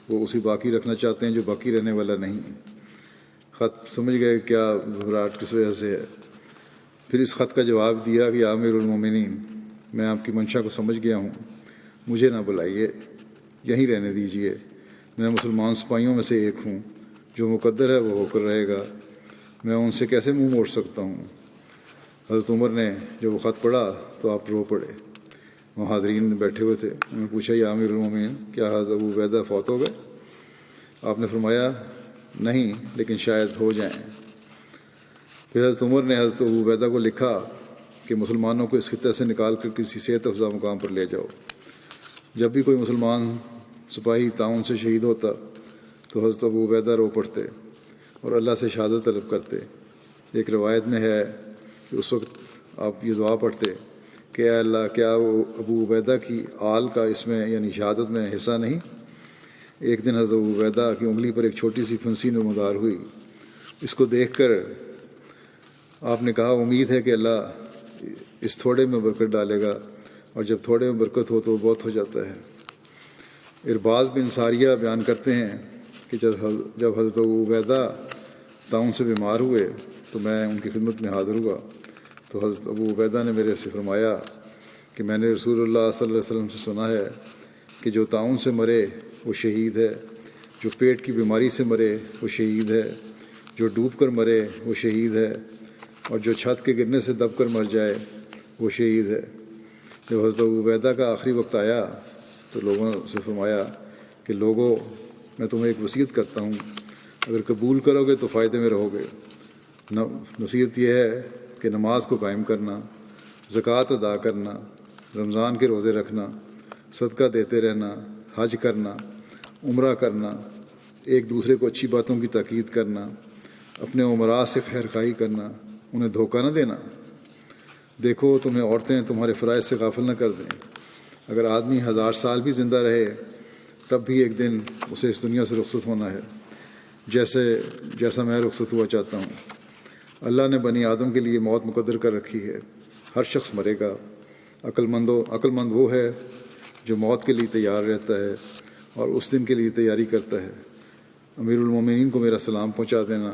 وہ اسی باقی رکھنا چاہتے ہیں جو باقی رہنے والا نہیں۔ خط سمجھ گئے کیا گھبراہٹ کس وجہ سے ہے۔ پھر اس خط کا جواب دیا کہ یا امیر المومنین، میں آپ کی منشا کو سمجھ گیا ہوں، مجھے نہ بلائیے، یہیں رہنے دیجیے۔ میں مسلمان سپاہیوں میں سے ایک ہوں، جو مقدر ہے وہ ہو کر رہے گا، میں ان سے کیسے منہ موڑ سکتا ہوں۔ حضرت عمر نے جب وہ خط پڑھا تو آپ رو پڑے۔ وہاں حاضرین بیٹھے ہوئے تھے، انہوں نے پوچھا یا امیر المومنین، کیا حضرت ابو عبیدہ فوت ہو گئے؟ آپ نے فرمایا نہیں، لیکن شاید ہو جائیں۔ پھر حضرت عمر نے حضرت ابو عبیدہ کو لکھا کہ مسلمانوں کو اس خطے سے نکال کر کسی صحت افزا مقام پر لے جاؤ۔ جب بھی کوئی مسلمان سپاہی تعاون سے شہید ہوتا تو حضرت ابو عبیدہ رو پڑتے اور اللہ سے شہادت طلب کرتے۔ ایک روایت میں ہے کہ اس وقت آپ یہ دعا پڑھتے کہ اے اللہ، کیا وہ ابو عبیدہ کی آل کا اس میں یعنی شہادت میں حصہ نہیں؟ ایک دن حضرت ابو عبیدہ کی انگلی پر ایک چھوٹی سی پھنسی نمودار ہوئی۔ اس کو دیکھ کر آپ نے کہا امید ہے کہ اللہ اس تھوڑے میں برکت ڈالے گا، اور جب تھوڑے میں برکت ہو تو وہ بہت ہو جاتا ہے۔ ارباز بن ساریہ بیان کرتے ہیں کہ جب حضرت ابو عبیدہ تعاون سے بیمار ہوئے تو میں ان کی خدمت میں حاضر ہوا، تو حضرت ابو عبیدہ نے میرے سے فرمایا کہ میں نے رسول اللہ صلی اللہ علیہ وسلم سے سنا ہے کہ جو تعاون سے مرے وہ شہید ہے، جو پیٹ کی بیماری سے مرے وہ شہید ہے، جو ڈوب کر مرے وہ شہید ہے، اور جو چھت کے گرنے سے دب کر مر جائے وہ شہید ہے۔ جب حضرت ابو عبیدہ کا آخری وقت آیا تو لوگوں سے فرمایا کہ لوگوں، میں تمہیں ایک وصیت کرتا ہوں، اگر قبول کرو گے تو فائدے میں رہو گے۔ نصیحت یہ ہے کہ نماز کو قائم کرنا، زکوٰۃ ادا کرنا، رمضان کے روزے رکھنا، صدقہ دیتے رہنا، حج کرنا، عمرہ کرنا، ایک دوسرے کو اچھی باتوں کی تاکید کرنا، اپنے امراء سے خیر خواہی کرنا، انہیں دھوکہ نہ دینا۔ دیکھو تمہیں عورتیں تمہارے فرائض سے غافل نہ کر دیں۔ اگر آدمی 1000 سال بھی زندہ رہے تب بھی ایک دن اسے اس دنیا سے رخصت ہونا ہے، جیسا میں رخصت ہوا چاہتا ہوں۔ اللہ نے بنی آدم کے لیے موت مقدر کر رکھی ہے، ہر شخص مرے گا۔ عقل مند وہ ہے جو موت کے لیے تیار رہتا ہے اور اس دن کے لیے تیاری کرتا ہے۔ امیر المومنین کو میرا سلام پہنچا دینا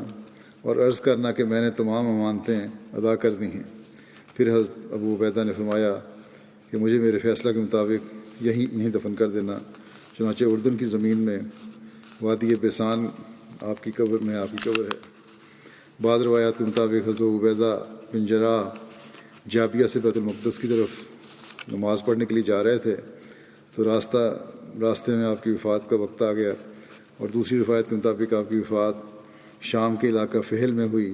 اور عرض کرنا کہ میں نے تمام امانتیں ادا کر دی ہیں۔ پھر حضرت ابو عبیدہ نے فرمایا کہ مجھے میرے فیصلہ کے مطابق یہیں دفن کر دینا۔ چنانچہ اردن کی زمین میں وادی بیسان آپ کی قبر ہے۔ بعض روایات کے مطابق حضرت ابو عبیدہ بن جراح جابیہ سے بیت المقدس کی طرف نماز پڑھنے کے لیے جا رہے تھے تو راستے میں آپ کی وفات کا وقت آ گیا، اور دوسری روایت کے مطابق آپ کی وفات شام کے علاقہ فہل میں ہوئی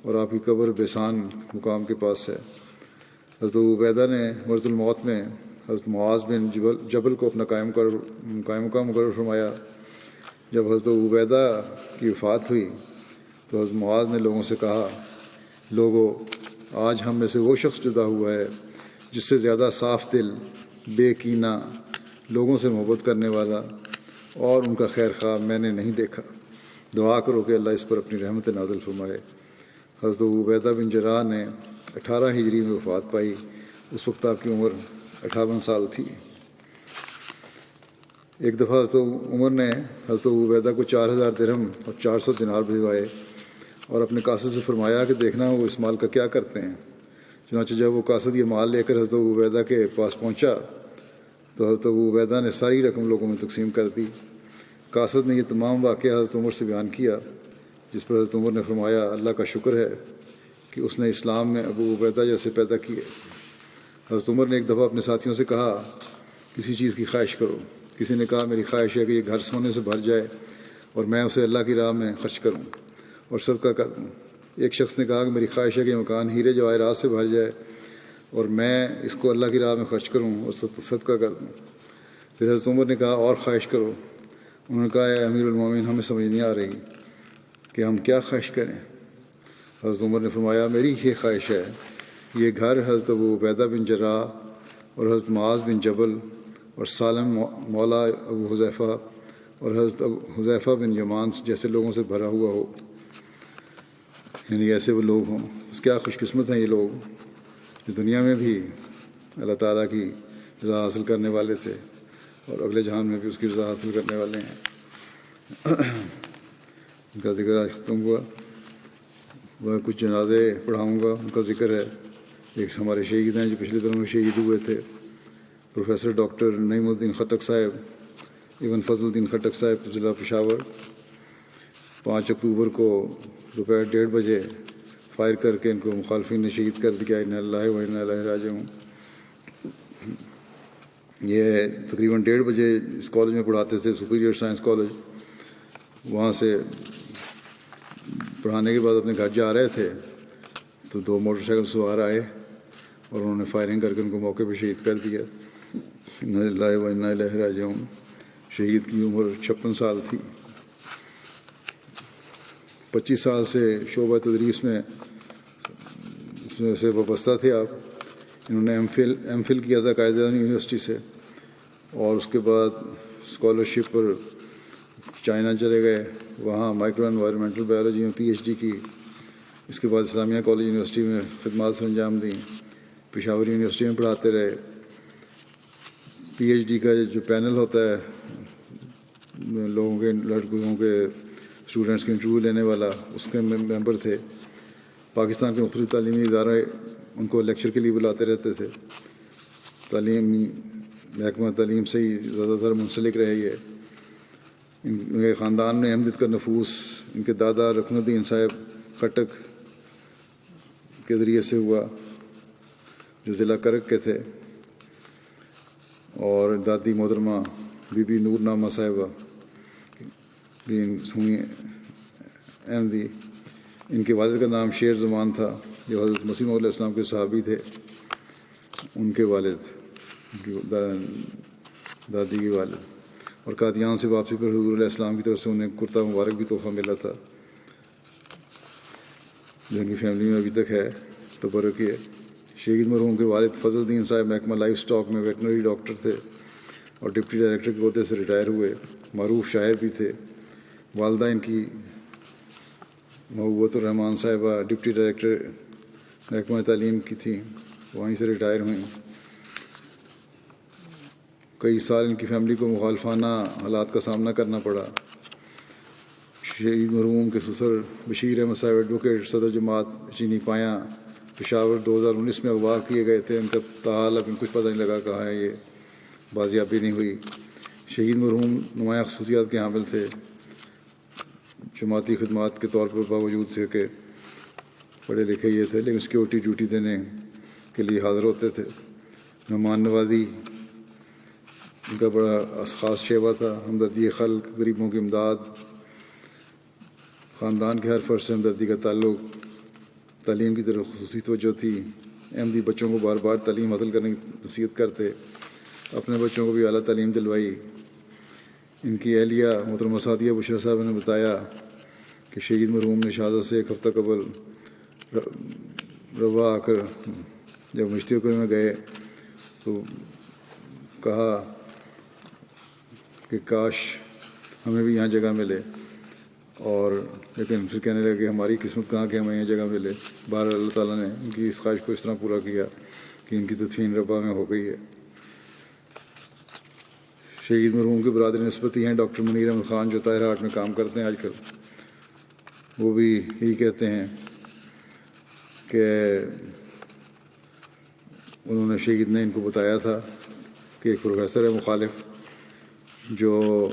اور آپ کی قبر بیسان مقام کے پاس ہے۔ حضرت ابو عبیدہ نے مرض الموت میں حضرت معاذ بن جبل کو اپنا قائم مقام مقرر فرمایا۔ جب حضرت ابو عبیدہ کی وفات ہوئی تو حضرت معاذ نے لوگوں سے کہا، لوگو، آج ہم میں سے وہ شخص جدا ہوا ہے جس سے زیادہ صاف دل، بے کینہ، لوگوں سے محبت کرنے والا اور ان کا خیر خواہ میں نے نہیں دیکھا۔ دعا کرو کہ اللہ اس پر اپنی رحمت نازل فرمائے۔ حضرت ابو عبیدہ بن جراح نے 18 ہجری میں وفات پائی، اس وقت آپ کی عمر 58 سال تھی۔ ایک دفعہ حضرت عمر نے حضرت ابو عبیدہ کو 4000 درہم اور 400 دینار بھجوائے اور اپنے قاصد سے فرمایا کہ دیکھنا وہ اس مال کا کیا کرتے ہیں۔ چنانچہ جب وہ قاصد یہ مال لے کر حضرت ابو عبیدہ کے پاس پہنچا تو حضرت ابو عبیدہ نے ساری رقم لوگوں میں تقسیم کر دی۔ قاصد نے یہ تمام واقعہ حضرت عمر سے بیان کیا، جس پر حضرت عمر نے فرمایا، اللہ کا شکر ہے کہ اس نے اسلام میں ابو عبیدہ جیسے پیدا کیے۔ حضرت عمر نے ایک دفعہ اپنے ساتھیوں سے کہا، کسی چیز کی خواہش کرو۔ کسی نے کہا، میری خواہش ہے کہ یہ گھر سونے سے بھر جائے اور میں اسے اللہ کی راہ میں خرچ کروں اور صدقہ کر دوں۔ ایک شخص نے کہا کہ میری خواہش ہے کہ مکان ہیرے جواہرات سے بھر جائے اور میں اس کو اللہ کی راہ میں خرچ کروں اور صدقہ کر دوں۔ پھر حضرت عمر نے کہا، اور خواہش کرو۔ انہوں نے کہا، اے امیر المومنین، ہمیں سمجھ نہیں آ رہی کہ ہم کیا خواہش کریں۔ حضرت عمر نے فرمایا، میری یہ خواہش ہے، یہ گھر حضرت ابو عبیدہ بن جراح اور حضرت معاذ بن جبل اور سالم مولا ابو حذیفہ اور حضرت حذیفہ بن یمان جیسے لوگوں سے بھرا ہوا ہو، یعنی ایسے وہ لوگ ہوں۔ اس کیا خوش قسمت ہیں یہ لوگ جو دنیا میں بھی اللہ تعالیٰ کی رضا حاصل کرنے والے تھے اور اگلے جہان میں بھی اس کی رضا حاصل کرنے والے ہیں۔ ان کا ذکر آج ختم ہوا۔ میں کچھ جنازے پڑھاؤں گا، ان کا ذکر ہے۔ ایک ہمارے شہید ہیں جو پچھلے دنوں میں شہید ہوئے تھے، پروفیسر ڈاکٹر نعیم الدین خٹک صاحب، ابن فضل الدین خٹک صاحب، ضلع پشاور۔ 5 اکتوبر کو دوپہر 1:30 بجے فائر کر کے ان کو مخالفین نے شہید کر دیا۔ انا للہ و انا الیہ راجعون۔ یہ تقریباً 1:30 بجے اس کالج میں پڑھاتے تھے، سپیریئر سائنس کالج۔ وہاں سے پڑھانے کے بعد اپنے گھر جا رہے تھے تو 2 موٹر سائیکل سوار آئے اور انہوں نے فائرنگ کر کے ان کو موقع پہ شہید کر دیا۔ انا للہ و انا الیہ راجعون۔ شہید کی عمر 56 سال تھی۔ 25 سال سے شعبہ تدریس میں سے وابستہ تھے آپ۔ انہوں نے ایم فل کیا تھا قائد اعظم یونیورسٹی سے، اور اس کے بعد اسکالرشپ پر چائنا چلے گئے، وہاں مائکرو انوائرمنٹل بایولوجی میں پی ایچ ڈی کی۔ اس کے بعد اسلامیہ کالج یونیورسٹی میں خدمات سر انجام دیں۔ پشاور یونیورسٹی میں پڑھاتے رہے۔ پی ایچ ڈی کا جو پینل ہوتا ہے لوگوں کے لڑکوں کے اسٹوڈنٹس کے انٹرویو لینے والا، اس کے ممبر تھے۔ پاکستان کے مختلف تعلیمی ادارے ان کو لیکچر کے لیے بلاتے رہتے تھے۔ تعلیمی محکمہ تعلیم سے ہی زیادہ تر منسلک رہے یہ۔ ان کے خاندان میں احمدیت کا نفوذ ان کے دادا رکن الدین صاحب خٹک کے ذریعے سے ہوا، جو ضلع کرک کے تھے، اور دادی محترمہ بی بی نور نامہ صاحبہ بھی ہوئی احمدی۔ ان کے والد کا نام شیر زمان تھا، جو حضرت مسیح موعود علیہ السلام کے صحابی تھے۔ ان کے والد، دادی کے والد، اور قادیان سے واپسی پر حضور علیہ السلام کی طرف سے انہیں کرتا مبارک بھی تحفہ ملا تھا، جو ان کی فیملی میں ابھی تک ہے، تبرک ہے۔ شہید مرحوم کے والد فضل الدین صاحب محکمہ لائف سٹاک میں ویٹنری ڈاکٹر تھے اور ڈپٹی ڈائریکٹر کے عہدے سے ریٹائر ہوئے۔ معروف شاعر بھی تھے۔ والدہ ان کی محبوبۃ الرحمان صاحبہ ڈپٹی ڈائریکٹر محکمہ تعلیم کی تھیں، وہیں سے ریٹائر ہوئیں۔ کئی سال ان کی فیملی کو مخالفانہ حالات کا سامنا کرنا پڑا۔ شہید مرحوم کے سسر بشیر احمد صاحب ایڈوکیٹ، صدر جماعت چینی پایاں، پشاور، 2019 میں اغوا کیے گئے تھے۔ ان کا تاحال اب کچھ پتہ نہیں لگا کہاں ہے، یہ بازیابی نہیں ہوئی۔ شہید مرحوم نمایاں خصوصیات کے حامل تھے۔ جماعتی خدمات کے طور پر باوجود سے کہ پڑھے لکھے یہ تھے، لیکن سیکورٹی ڈیوٹی دینے کے لیے حاضر ہوتے تھے۔ مہمان نوازی ان کا بڑا خاص شیوا تھا۔ ہمدردی خلق، غریبوں کی امداد، خاندان کے ہر فرد سے ہمدردی کا تعلق، تعلیم کی طرف خصوصی توجہ تھی۔ احمدی بچوں کو بار بار تعلیم حاصل کرنے کی نصیحت کرتے، اپنے بچوں کو بھی اعلیٰ تعلیم دلوائی۔ ان کی اہلیہ محترمہ سعدیہ بشرا صاحب نے بتایا کہ شہید مرحوم نے شہادت سے 1 ہفتہ قبل روا آ کر جب مشتاق میں گئے تو کہا کہ کاش ہمیں بھی یہاں جگہ ملے، اور لیکن پھر کہنے لگے کہ ہماری قسمت کہاں کہ ہمیں یہاں جگہ ملے۔ بہر اللہ تعالیٰ نے ان کی اس خواہش کو اس طرح پورا کیا کہ ان کی تدفین ربا میں ہو گئی ہے۔ شہید مرحوم کے برادر نسبتی ہیں ڈاکٹر منیر احمد خان، جو طاہر ہاٹ میں کام کرتے ہیں آج کل۔ وہ بھی یہی کہتے ہیں کہ انہوں نے شہید نے ان کو بتایا تھا کہ ایک پروفیسر ہے مخالف، جو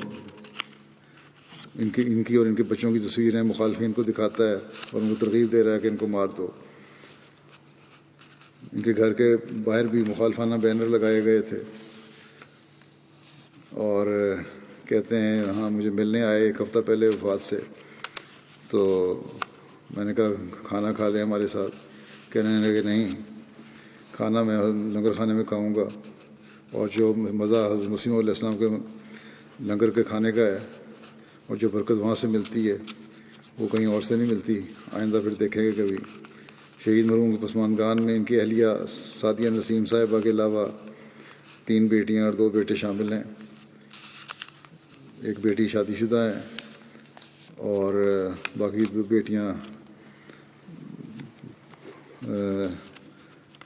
ان کی اور ان کے بچوں کی تصویریں مخالفین کو دکھاتا ہے اور ان کو ترغیب دے رہا ہے کہ ان کو مار دو۔ ان کے گھر کے باہر بھی مخالفانہ بینر لگائے گئے تھے، اور کہتے ہیں ہاں مجھے ملنے آئے 1 ہفتہ پہلے وفات سے، تو میں نے کہا کھانا کھا لیں ہمارے ساتھ۔ کہنے لگے نہیں، کھانا میں لنگر خانے میں کھاؤں گا، اور جو مزہ حضرت مسیح موعود علیہ السلام کے لنگر کے کھانے کا ہے اور جو برکت وہاں سے ملتی ہے وہ کہیں اور سے نہیں ملتی۔ آئندہ پھر دیکھیں گے کبھی۔ شہید مرحوم کے پسماندگان میں ان کی اہلیہ سعدیہ نسیم صاحبہ کے علاوہ 3 بیٹیاں اور 2 بیٹے شامل ہیں۔ ایک بیٹی شادی شدہ ہے اور باقی 2 بیٹیاں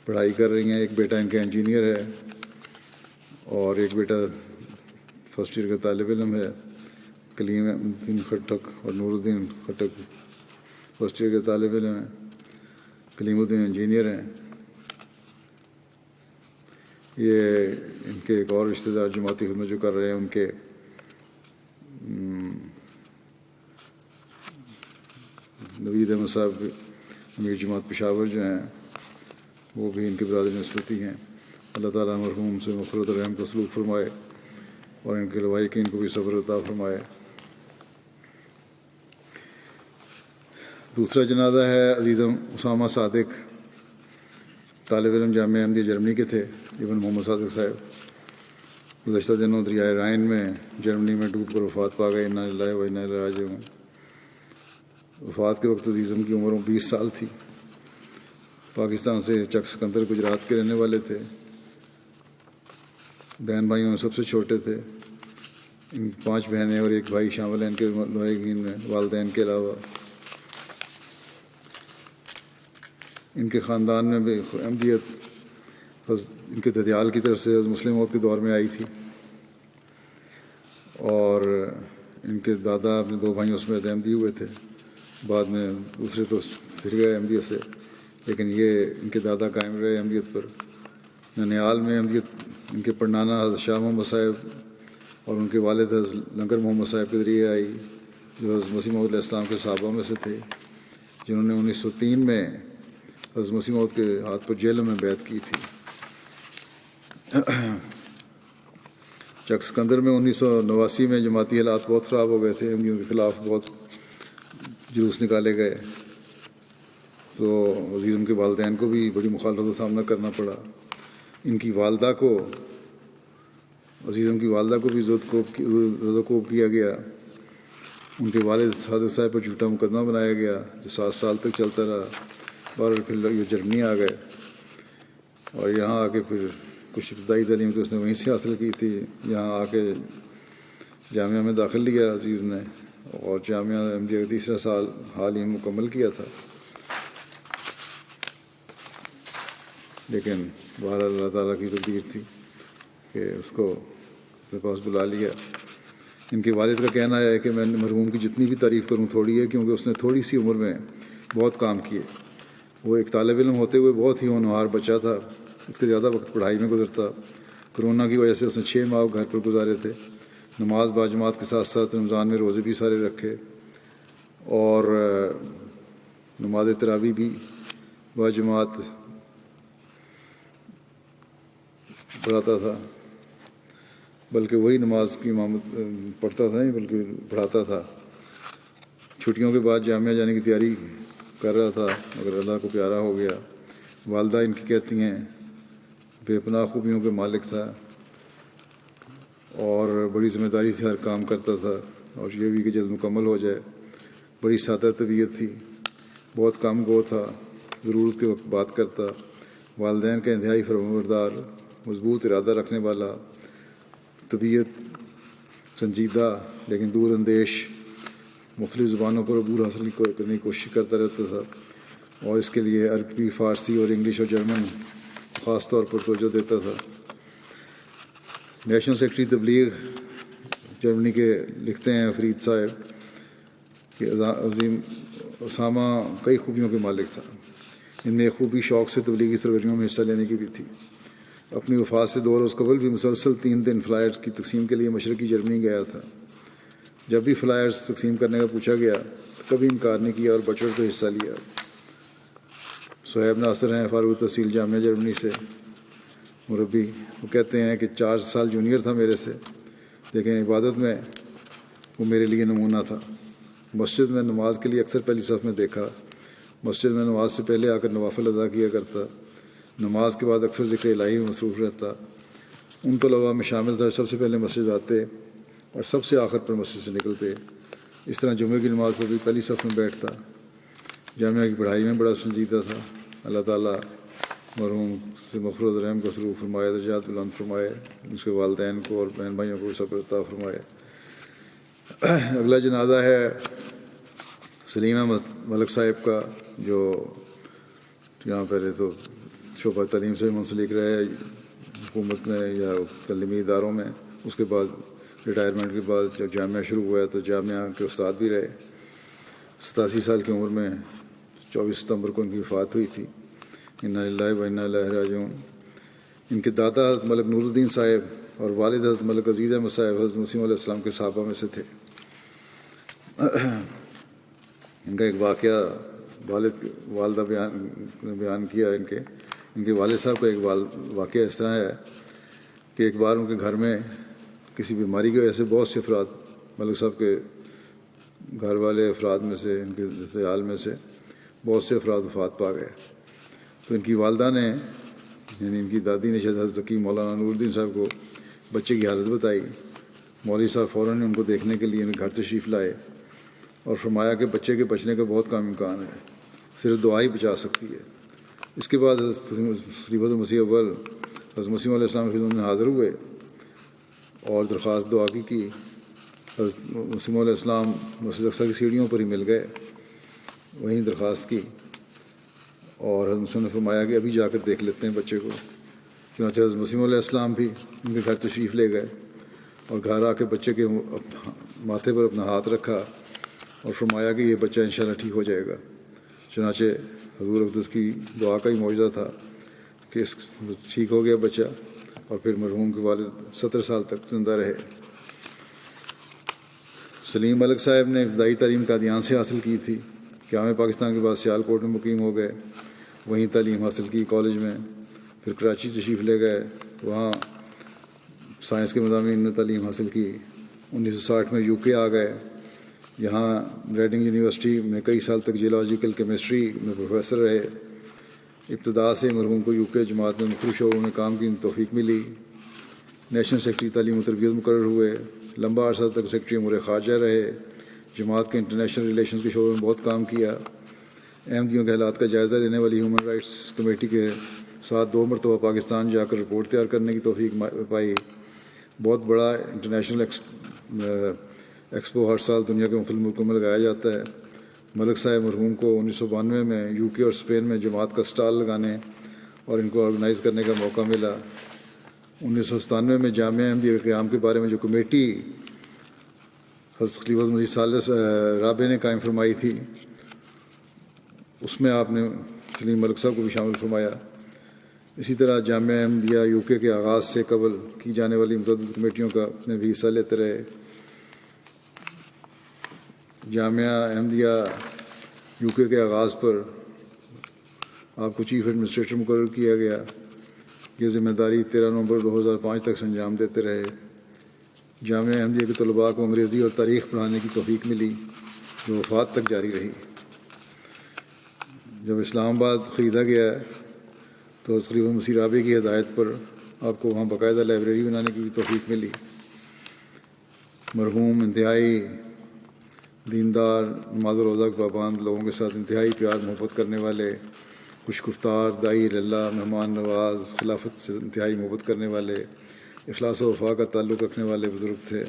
پڑھائی کر رہی ہیں. ایک بیٹا ان کا انجینئر ہے اور ایک بیٹا فرسٹ ایئر کا طالب علم ہے. کلیم الدین خٹک اور نور الدین خٹک فرسٹ ایئر کے طالب علم ہیں. کلیم الدین انجینئر ہیں. یہ ان کے ایک اور رشتہ دار جماعتی خدمت جو کر رہے ہیں ان کے نوید احمد صاحب امیر جماعت پشاور جو ہیں وہ بھی ان کے برادری نسبتی ہیں. اللہ تعالیٰ مرحوم سے مغفرت و رحم کا سلوک فرمائے اور ان کے لوائقین کو بھی صبر عطا فرمائے. دوسرا جنازہ ہے عزیزم اسامہ صادق، طالب علم جامعہ احمدیہ جرمنی کے تھے. ابن محمد صادق صاحب گزشتہ دنوں دریائے رائن میں جرمنی میں ڈوب کر وفات پا گئے. انا للہ و انا الیہ راجعون. وفات کے وقت عزیزم کی عمر 20 سال تھی. پاکستان سے چک سکندر گجرات کے رہنے والے تھے. بہن بھائیوں میں سب سے چھوٹے تھے. ان 5 بہنیں اور ایک بھائی شامل ہیں ان کے لوائقین میں والدین کے علاوہ. ان کے خاندان میں بھی احمدیت ان کے ددیال کی طرف سے مسلم موت کے دور میں آئی تھی اور ان کے دادا اپنے 2 بھائیوں سمیت احمدی ہوئے تھے. بعد میں دوسرے تو پھر گئے احمدیت سے، لیکن یہ ان کے دادا قائم رہے احمدیت پر. ننیال میں احمدیت ان کے پڑنانا حضرت شاہ محمد صاحب اور ان کے والد حضرت لنگر محمد صاحب کے ذریعے آئی، جو حضرت مسیح موعود علیہ السلام کے صحابہ میں سے تھے، جنہوں نے 1903 میں حضرت مسیح موعود کے ہاتھ پر جیل میں بیعت کی تھی. چک سکندر میں 1989 میں جماعتی حالات بہت خراب ہو گئے تھے. احمدیوں کے خلاف بہت جلوس نکالے گئے تو عزیز ان کے والدین کو بھی بڑی مخالفت کا سامنا کرنا پڑا. ان کی والدہ کو عزیزم کی والدہ کو بھی زد و کوب کیا گیا. ان کے والد صادق صاحب پر جھوٹا مقدمہ بنایا گیا جو 7 سال تک چلتا رہا. بہرحال پھر یہ جرمنی آ گئے اور یہاں آ کے پھر کچھ ابتدائی تعلیم تو اس نے وہیں سے حاصل کی تھی. یہاں آ کے جامعہ میں داخل لیا عزیز نے اور جامعہ احمدیہ کا 3 سال حال ہی مکمل کیا تھا. لیکن بہرحال اللہ تعالیٰ کی تقدیر تھی کہ اس کو اپنے پاس بلا لیا. ان کے والد کا کہنا ہے کہ میں مرحوم کی جتنی بھی تعریف کروں تھوڑی ہے، کیونکہ اس نے تھوڑی سی عمر میں بہت کام کیے. وہ ایک طالب علم ہوتے ہوئے بہت ہی ہونہار بچہ تھا. اس کا زیادہ وقت پڑھائی میں گزرتا. کرونا کی وجہ سے اس نے 6 ماہ گھر پر گزارے تھے. نماز باجماعت کے ساتھ ساتھ رمضان میں روزے بھی سارے رکھے اور نماز تراویح بھی باجماعت پڑھاتا تھا. بلکہ وہی نماز کی امامت پڑھتا تھا نہیں بلکہ پڑھاتا تھا. چھٹیوں کے بعد جامعہ جانے کی تیاری کر رہا تھا مگر اللہ کو پیارا ہو گیا. والدہ ان کی کہتی ہیں بے پناہ خوبیوں کے مالک تھا اور بڑی ذمہ داری سے ہر کام کرتا تھا اور یہ بھی کہ جلد مکمل ہو جائے. بڑی سادہ طبیعت تھی، بہت کم گو تھا، ضرورت کے وقت بات کرتا، والدین کا انتہائی فرمانبردار، مضبوط ارادہ رکھنے والا، طبیعت سنجیدہ لیکن دور اندیش، مختلف زبانوں پر عبور حاصل کرنے کی کوشش کرتا رہتا تھا اور اس کے لیے عربی، فارسی اور انگلش اور جرمن خاص طور پر توجہ دیتا تھا. نیشنل سیکرٹری تبلیغ جرمنی کے لکھتے ہیں فرید صاحب کہ عظیم اسامہ کئی خوبیوں کے مالک تھا. ان میں ایک خوبی شوق سے تبلیغی سرگرمیوں میں حصہ لینے کی بھی تھی. اپنی وفات سے 2 روز قبل بھی مسلسل 3 دن فلائر کی تقسیم کے لیے مشرقی جرمنی گیا تھا. جب بھی فلائرز تقسیم کرنے کا پوچھا گیا تو کبھی انکار نہیں کیا اور بڑھ چڑھ کر حصہ لیا. صہیب ناصر ہیں فاروق تحصیل جامعہ جرمنی سے مربی. وہ کہتے ہیں کہ 4 سال جونیئر تھا میرے سے، لیکن عبادت میں وہ میرے لیے نمونہ تھا. مسجد میں نماز کے لیے اکثر پہلی صف میں دیکھا. مسجد میں نماز سے پہلے آ کر نوافل ادا کیا کرتا. نماز کے بعد اکثر ذکر الہی میں مصروف رہتا. ان طلباء میں شامل تھا سب سے پہلے مسجد آتے اور سب سے آخر پر مسجد سے نکلتے. اس طرح جمعے کی نماز پر بھی پہلی صف میں بیٹھتا. جامعہ کی پڑھائی میں بڑا سنجیدہ تھا. اللہ تعالیٰ مرحوم سے مغفرت رحم کا سلوک فرمائے، درجات بلند فرمائے، اس کے والدین کو اور بہن بھائیوں کو صبر عطا فرمائے. اگلا جنازہ ہے سلیم احمد ملک صاحب کا، جو یہاں پہلے تو شعبہ تعلیم سے منسلک رہے حکومت میں یا تعلیمی اداروں میں. اس کے بعد ریٹائرمنٹ کے بعد جب جامعہ شروع ہوا تو جامعہ کے استاد بھی رہے. 87 سال کی عمر میں 24 ستمبر کو ان کی وفات ہوئی تھی. انا للہ و انا الیہ راجعون. ان کے دادا حضرت ملک نور الدین صاحب اور والد حضرت ملک عزیز احمد صاحب حضرت مسیم علیہ السلام کے صحابہ میں سے تھے. ان کا ایک واقعہ والدہ بیان کیا. ان کے والد صاحب کا ایک واقعہ اس طرح ہے کہ ایک بار ان کے گھر میں کسی بیماری کی وجہ سے بہت سے افراد ملک صاحب کے گھر والے افراد میں سے ان کے ذیال میں سے بہت سے افراد وفات پا گئے. تو ان کی والدہ نے یعنی ان کی دادی نے حضرت ذکی مولانا نور الدین صاحب کو بچے کی حالت بتائی. مولوی صاحب فوراً ان کو دیکھنے کے لیے ان گھر تشریف لائے اور فرمایا کہ بچے کے بچنے کا بہت کم امکان ہے, صرف دعا ہی بچا سکتی ہے. اس کے بعد خلیفۃ المسیح اول حضرت مسیم علیہ السلام کی خدمت میں حاضر ہوئے اور درخواست دعا کی. حضرت مسیم علیہ السلام مسجد اقصیٰ کی سیڑھیوں پر ہی مل گئے, وہیں درخواست کی اور حضرت مسیم نے فرمایا کہ ابھی جا کر دیکھ لیتے ہیں بچے کو. چنانچہ حضرت مسیم علیہ السلام بھی ان کے گھر تشریف لے گئے اور گھر آ کے بچے کے ماتھے پر اپنا ہاتھ رکھا اور فرمایا کہ یہ بچہ انشاءاللہ ٹھیک ہو جائے گا. چنانچہ حضور اقدس کی دعا کا ہی معجزہ تھا کہ ٹھیک ہو گیا بچہ اور پھر مرحوم کے والد 70 سال تک زندہ رہے. سلیم ملک صاحب نے ابتدائی تعلیم قادیان سے حاصل کی تھی. قیام پاکستان کے بعد سیال کوٹ میں مقیم ہو گئے, وہیں تعلیم حاصل کی کالج میں. پھر کراچی تشریف لے گئے, وہاں سائنس کے مضامین میں تعلیم حاصل کی. 1960 میں UK آ گئے. یہاں ریڈنگ یونیورسٹی میں کئی سال تک جیولوجیکل کیمسٹری میں پروفیسر رہے. ابتدا سے مرحوم کو UK جماعت میں مختلف شعبوں میں کام کی توفیق ملی. نیشنل سیکرٹری تعلیم و تربیت مقرر ہوئے. لمبا عرصہ تک سیکرٹری امور خارجہ رہے. جماعت کے انٹرنیشنل ریلیشنز کے شعبے میں بہت کام کیا. احمدیوں کے حالات کا جائزہ لینے والی ہیومن رائٹس کمیٹی کے ساتھ 2 مرتبہ پاکستان جا کر رپورٹ تیار کرنے کی توفیق پائی. بہت بڑا انٹرنیشنل ایکسپو ہر سال دنیا کے مختلف ملکوں میں لگایا جاتا ہے. ملک صاحب مرحوم کو 1992 میں UK اور اسپین میں جماعت کا اسٹال لگانے اور ان کو آرگنائز کرنے کا موقع ملا. 1997 میں جامعہ احمدیہ کے قیام کے بارے میں جو کمیٹی حضرت خلیفۃ مسیح ثالث رابع نے قائم فرمائی تھی, اس میں آپ نے سلیم ملک صاحب کو بھی شامل فرمایا. اسی طرح جامعہ احمدیہ UK کے آغاز سے قبل کی جانے والی متعدد کمیٹیوں کا میں بھی حصہ لیتے رہے. جامعہ احمدیہ UK کے آغاز پر آپ کو چیف ایڈمنسٹریٹر مقرر کیا گیا. یہ ذمہ داری 13 نومبر 2005 تک سے انجام دیتے رہے. جامعہ احمدیہ کے طلباء کو انگریزی اور تاریخ پڑھانے کی توفیق ملی جو وفات تک جاری رہی. جب اسلام آباد خریدا گیا تو خلیفۃ مسیح رابع کی ہدایت پر آپ کو وہاں باقاعدہ لائبریری بنانے کی بھی توفیق ملی. مرحوم انتہائی دیندار, نماز و روزہ کے پابند, لوگوں کے ساتھ انتہائی پیار محبت کرنے والے, خوش گفتار, داعی اللہ, مہمان نواز, خلافت سے انتہائی محبت کرنے والے, اخلاص و وفا کا تعلق رکھنے والے بزرگ تھے.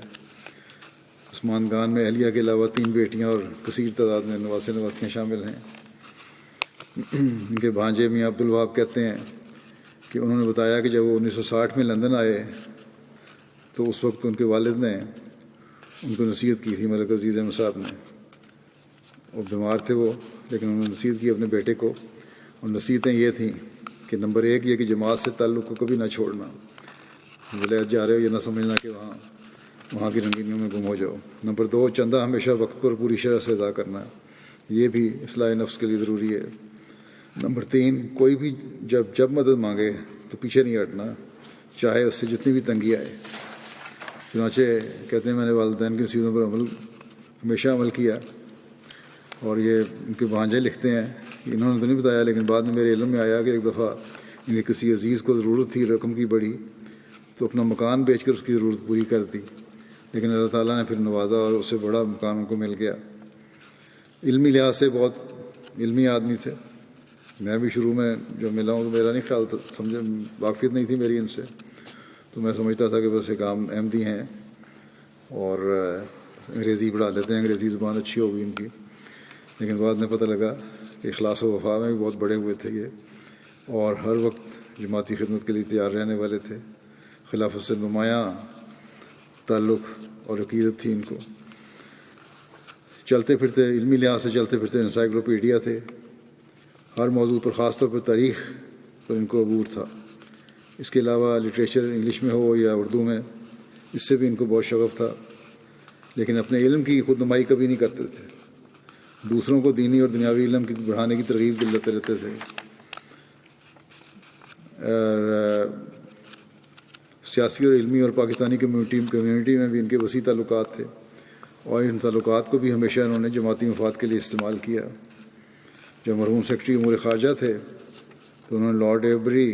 عثمان خان میں اہلیہ کے علاوہ 3 بیٹیاں اور کثیر تعداد میں نواسے نواسیاں شامل ہیں. ان کے بھانجے میاں عبدالوہاب کہتے ہیں کہ انہوں نے بتایا کہ جب وہ 1960 میں لندن آئے تو اس وقت ان کے والد نے ان کو نصیحت کی تھی. ملک عزیز احمد صاحب نے, وہ بیمار تھے وہ, لیکن انہوں نے نصیحت کی اپنے بیٹے کو, اور نصیحتیں یہ تھیں کہ نمبر 1 یہ کہ جماعت سے تعلق کو کبھی نہ چھوڑنا, ولایت جا رہے ہو یہ نہ سمجھنا کہ وہاں کی رنگینیوں میں گم ہو جاؤ. نمبر 2 چندہ ہمیشہ وقت پر پوری شرح سے ادا کرنا, یہ بھی اصلاح نفس کے لیے ضروری ہے. نمبر 3 کوئی بھی جب مدد مانگے تو پیچھے نہیں ہٹنا, چاہے اس سے جتنی بھی تنگی آئے. چنانچہ کہتے ہیں میں نے والدین کی نصیحتوں پر ہمیشہ عمل کیا. اور یہ ان کے بھانجے لکھتے ہیں, انہوں نے تو نہیں بتایا لیکن بعد میں میرے علم میں آیا کہ ایک دفعہ انہیں کسی عزیز کو ضرورت تھی رقم کی بڑی, تو اپنا مکان بیچ کر اس کی ضرورت پوری کر دی, لیکن اللہ تعالیٰ نے پھر نوازا اور اس سے بڑا مکان ان کو مل گیا. علمی لحاظ سے بہت علمی آدمی تھے. میں بھی شروع میں جب ملا ہوں تو میرا نہیں خیال تھا, واقفیت نہیں تھی میری ان سے, تو میں سمجھتا تھا کہ بس ایک عام احمدی ہیں اور انگریزی پڑھا لیتے ہیں, انگریزی زبان اچھی ہوگی ان کی. لیکن بعد میں پتہ لگا کہ اخلاص و وفا میں بھی بہت بڑے ہوئے تھے یہ. اور ہر وقت جماعتی خدمت کے لیے تیار رہنے والے تھے. خلافت سے نمایاں تعلق اور عقیدت تھی ان کو. چلتے پھرتے علمی لحاظ سے چلتے پھرتے انسائکلوپیڈیا تھے. ہر موضوع پر، خاص طور پر تاریخ پر ان کو عبور تھا. اس کے علاوہ لٹریچر انگلش میں ہو یا اردو میں، اس سے بھی ان کو بہت شغف تھا. لیکن اپنے علم کی خود نمائی کبھی نہیں کرتے تھے. دوسروں کو دینی اور دنیاوی علم کی بڑھانے کی ترغیب دلاتے رہتے تھے. اور سیاسی اور علمی اور پاکستانی کمیونٹی میں بھی ان کے وسیع تعلقات تھے، اور ان تعلقات کو بھی ہمیشہ انہوں نے جماعتی مفاد کے لیے استعمال کیا. جب مرحوم سیکرٹری امور خارجہ تھے تو انہوں نے لارڈ ایوبری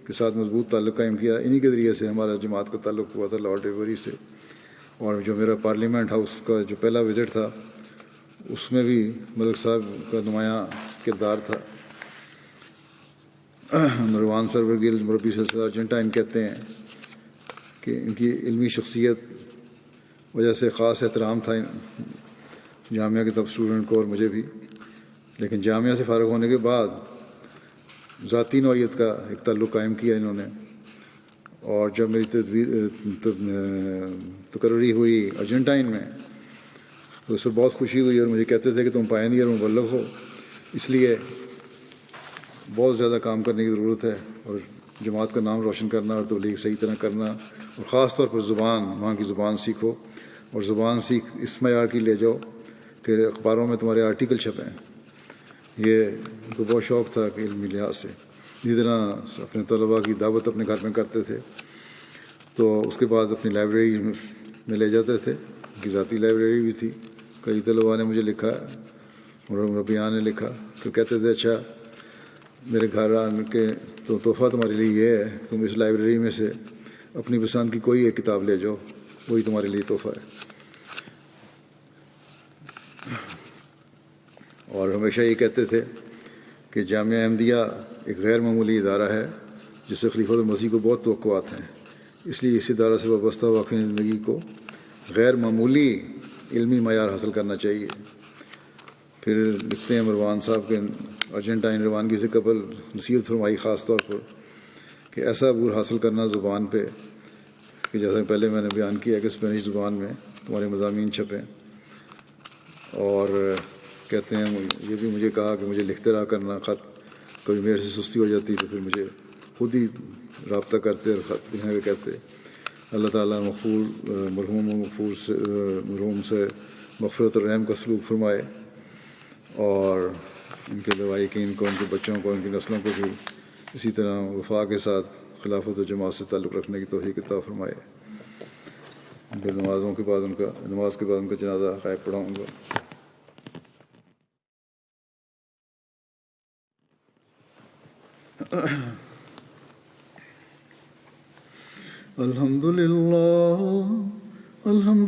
کے ساتھ مضبوط تعلق قائم کیا. انہی کے ذریعے سے ہمارا جماعت کا تعلق ہوا تھا لارڈ ایوبری سے. اور جو میرا پارلیمنٹ ہاؤس کا جو پہلا وزٹ تھا اس میں بھی ملک صاحب کا نمایاں کردار تھا. مروان سرور گل مربی سے ارجنٹائن کہتے ہیں کہ ان کی علمی شخصیت وجہ سے خاص احترام تھا جامعہ کے تب اسٹوڈنٹ کو اور مجھے بھی. لیکن جامعہ سے فارغ ہونے کے بعد ذاتی نوعیت کا ایک تعلق قائم کیا انہوں نے. اور جب میری تقرری ہوئی ارجنٹائن میں تو اس پر بہت خوشی ہوئی، اور مجھے کہتے تھے کہ تم پائنیئر مبلغ ہو، اس لیے بہت زیادہ کام کرنے کی ضرورت ہے، اور جماعت کا نام روشن کرنا اور تبلیغ صحیح طرح کرنا، اور خاص طور پر زبان، وہاں کی زبان سیکھو، اور زبان سیکھ اس معیار کی لے جاؤ کہ اخباروں میں تمہارے آرٹیکل چھپیں. یہ ان کو بہت شوق تھا کہ علمی لحاظ سے. اسی طرح اپنے طلباء کی دعوت اپنے گھر میں کرتے تھے، تو اس کے بعد اپنی لائبریری میں لے جاتے تھے. ان کی ذاتی لائبریری بھی تھی. کئی طلباء نے مجھے لکھا، مربیان نے لکھا، تو کہتے تھے اچھا میرے گھر آن کے تو تحفہ تمہارے لیے یہ ہے کہ تم اس لائبریری میں سے اپنی پسند کی کوئی ایک کتاب لے جاؤ، وہی تمہارے لیے تحفہ ہے. اور ہمیشہ یہ کہتے تھے کہ جامعہ احمدیہ ایک غیر معمولی ادارہ ہے جس سے خلیفۃ المسیح کو بہت توقعات ہیں. اس لیے اس ادارہ سے وابستہ واقعی زندگی کو غیر معمولی علمی معیار حاصل کرنا چاہیے. پھر لکھتے ہیں مروان صاحب کے ارجنٹائن روانگی سے قبل نصیحت فرمائی خاص طور پر کہ ایسا عبور حاصل کرنا زبان پہ کہ جیسا پہلے میں نے بیان کیا کہ اسپینش زبان میں تمہارے مضامین چھپیں. اور کہتے ہیں یہ بھی مجھے کہا کہ مجھے لکھتے رہا کرنا خط، کبھی میرے سے سستی ہو جاتی تو پھر مجھے خود ہی رابطہ کرتے اور خط لکھنے کا کہتے. اللہ تعالیٰ مرحوم سے مغفرت اور رحم کا سلوک فرمائے، اور ان کے لوائقین کو، ان کے بچوں کو، ان کی نسلوں کو بھی اسی طرح وفا کے ساتھ خلافت و جماعت سے تعلق رکھنے کی توفیق عطا فرمائے. پھر نماز کے بعد ان کا جنازہ غائب پڑھاؤں گا. الحمد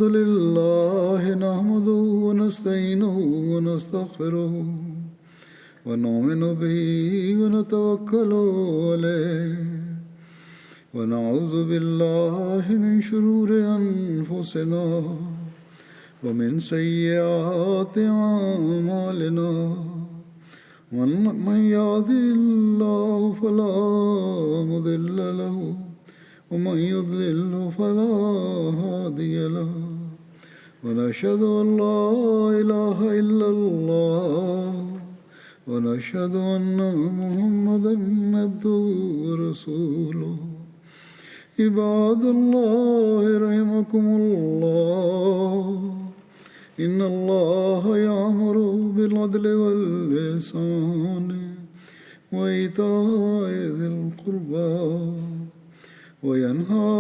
لله نحمده ونستعينه ونستغفره ونؤمن به ونتوكل عليه ونعوذ بالله من شرور أنفسنا ومن سيئات أعمالنا. من يهده الله فلا مضل له ومن يضلل فلا هادي له. ونشهد أن لا إله إلا الله ونشهد أن محمدا عبده ورسوله. عباد الله رحمكم الله، إن الله يأمر بالعدل والإحسان وإيتاء ذي القربى وينهى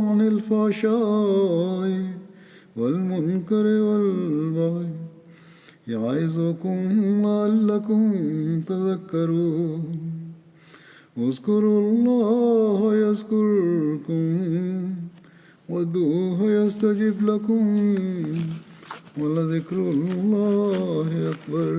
عن الفحشاء والمنكر والبغي يعظكم لعلكم تذكرون. اذكروا الله يذكركم وادعوه يستجب لكم ولذكر الله أكبر.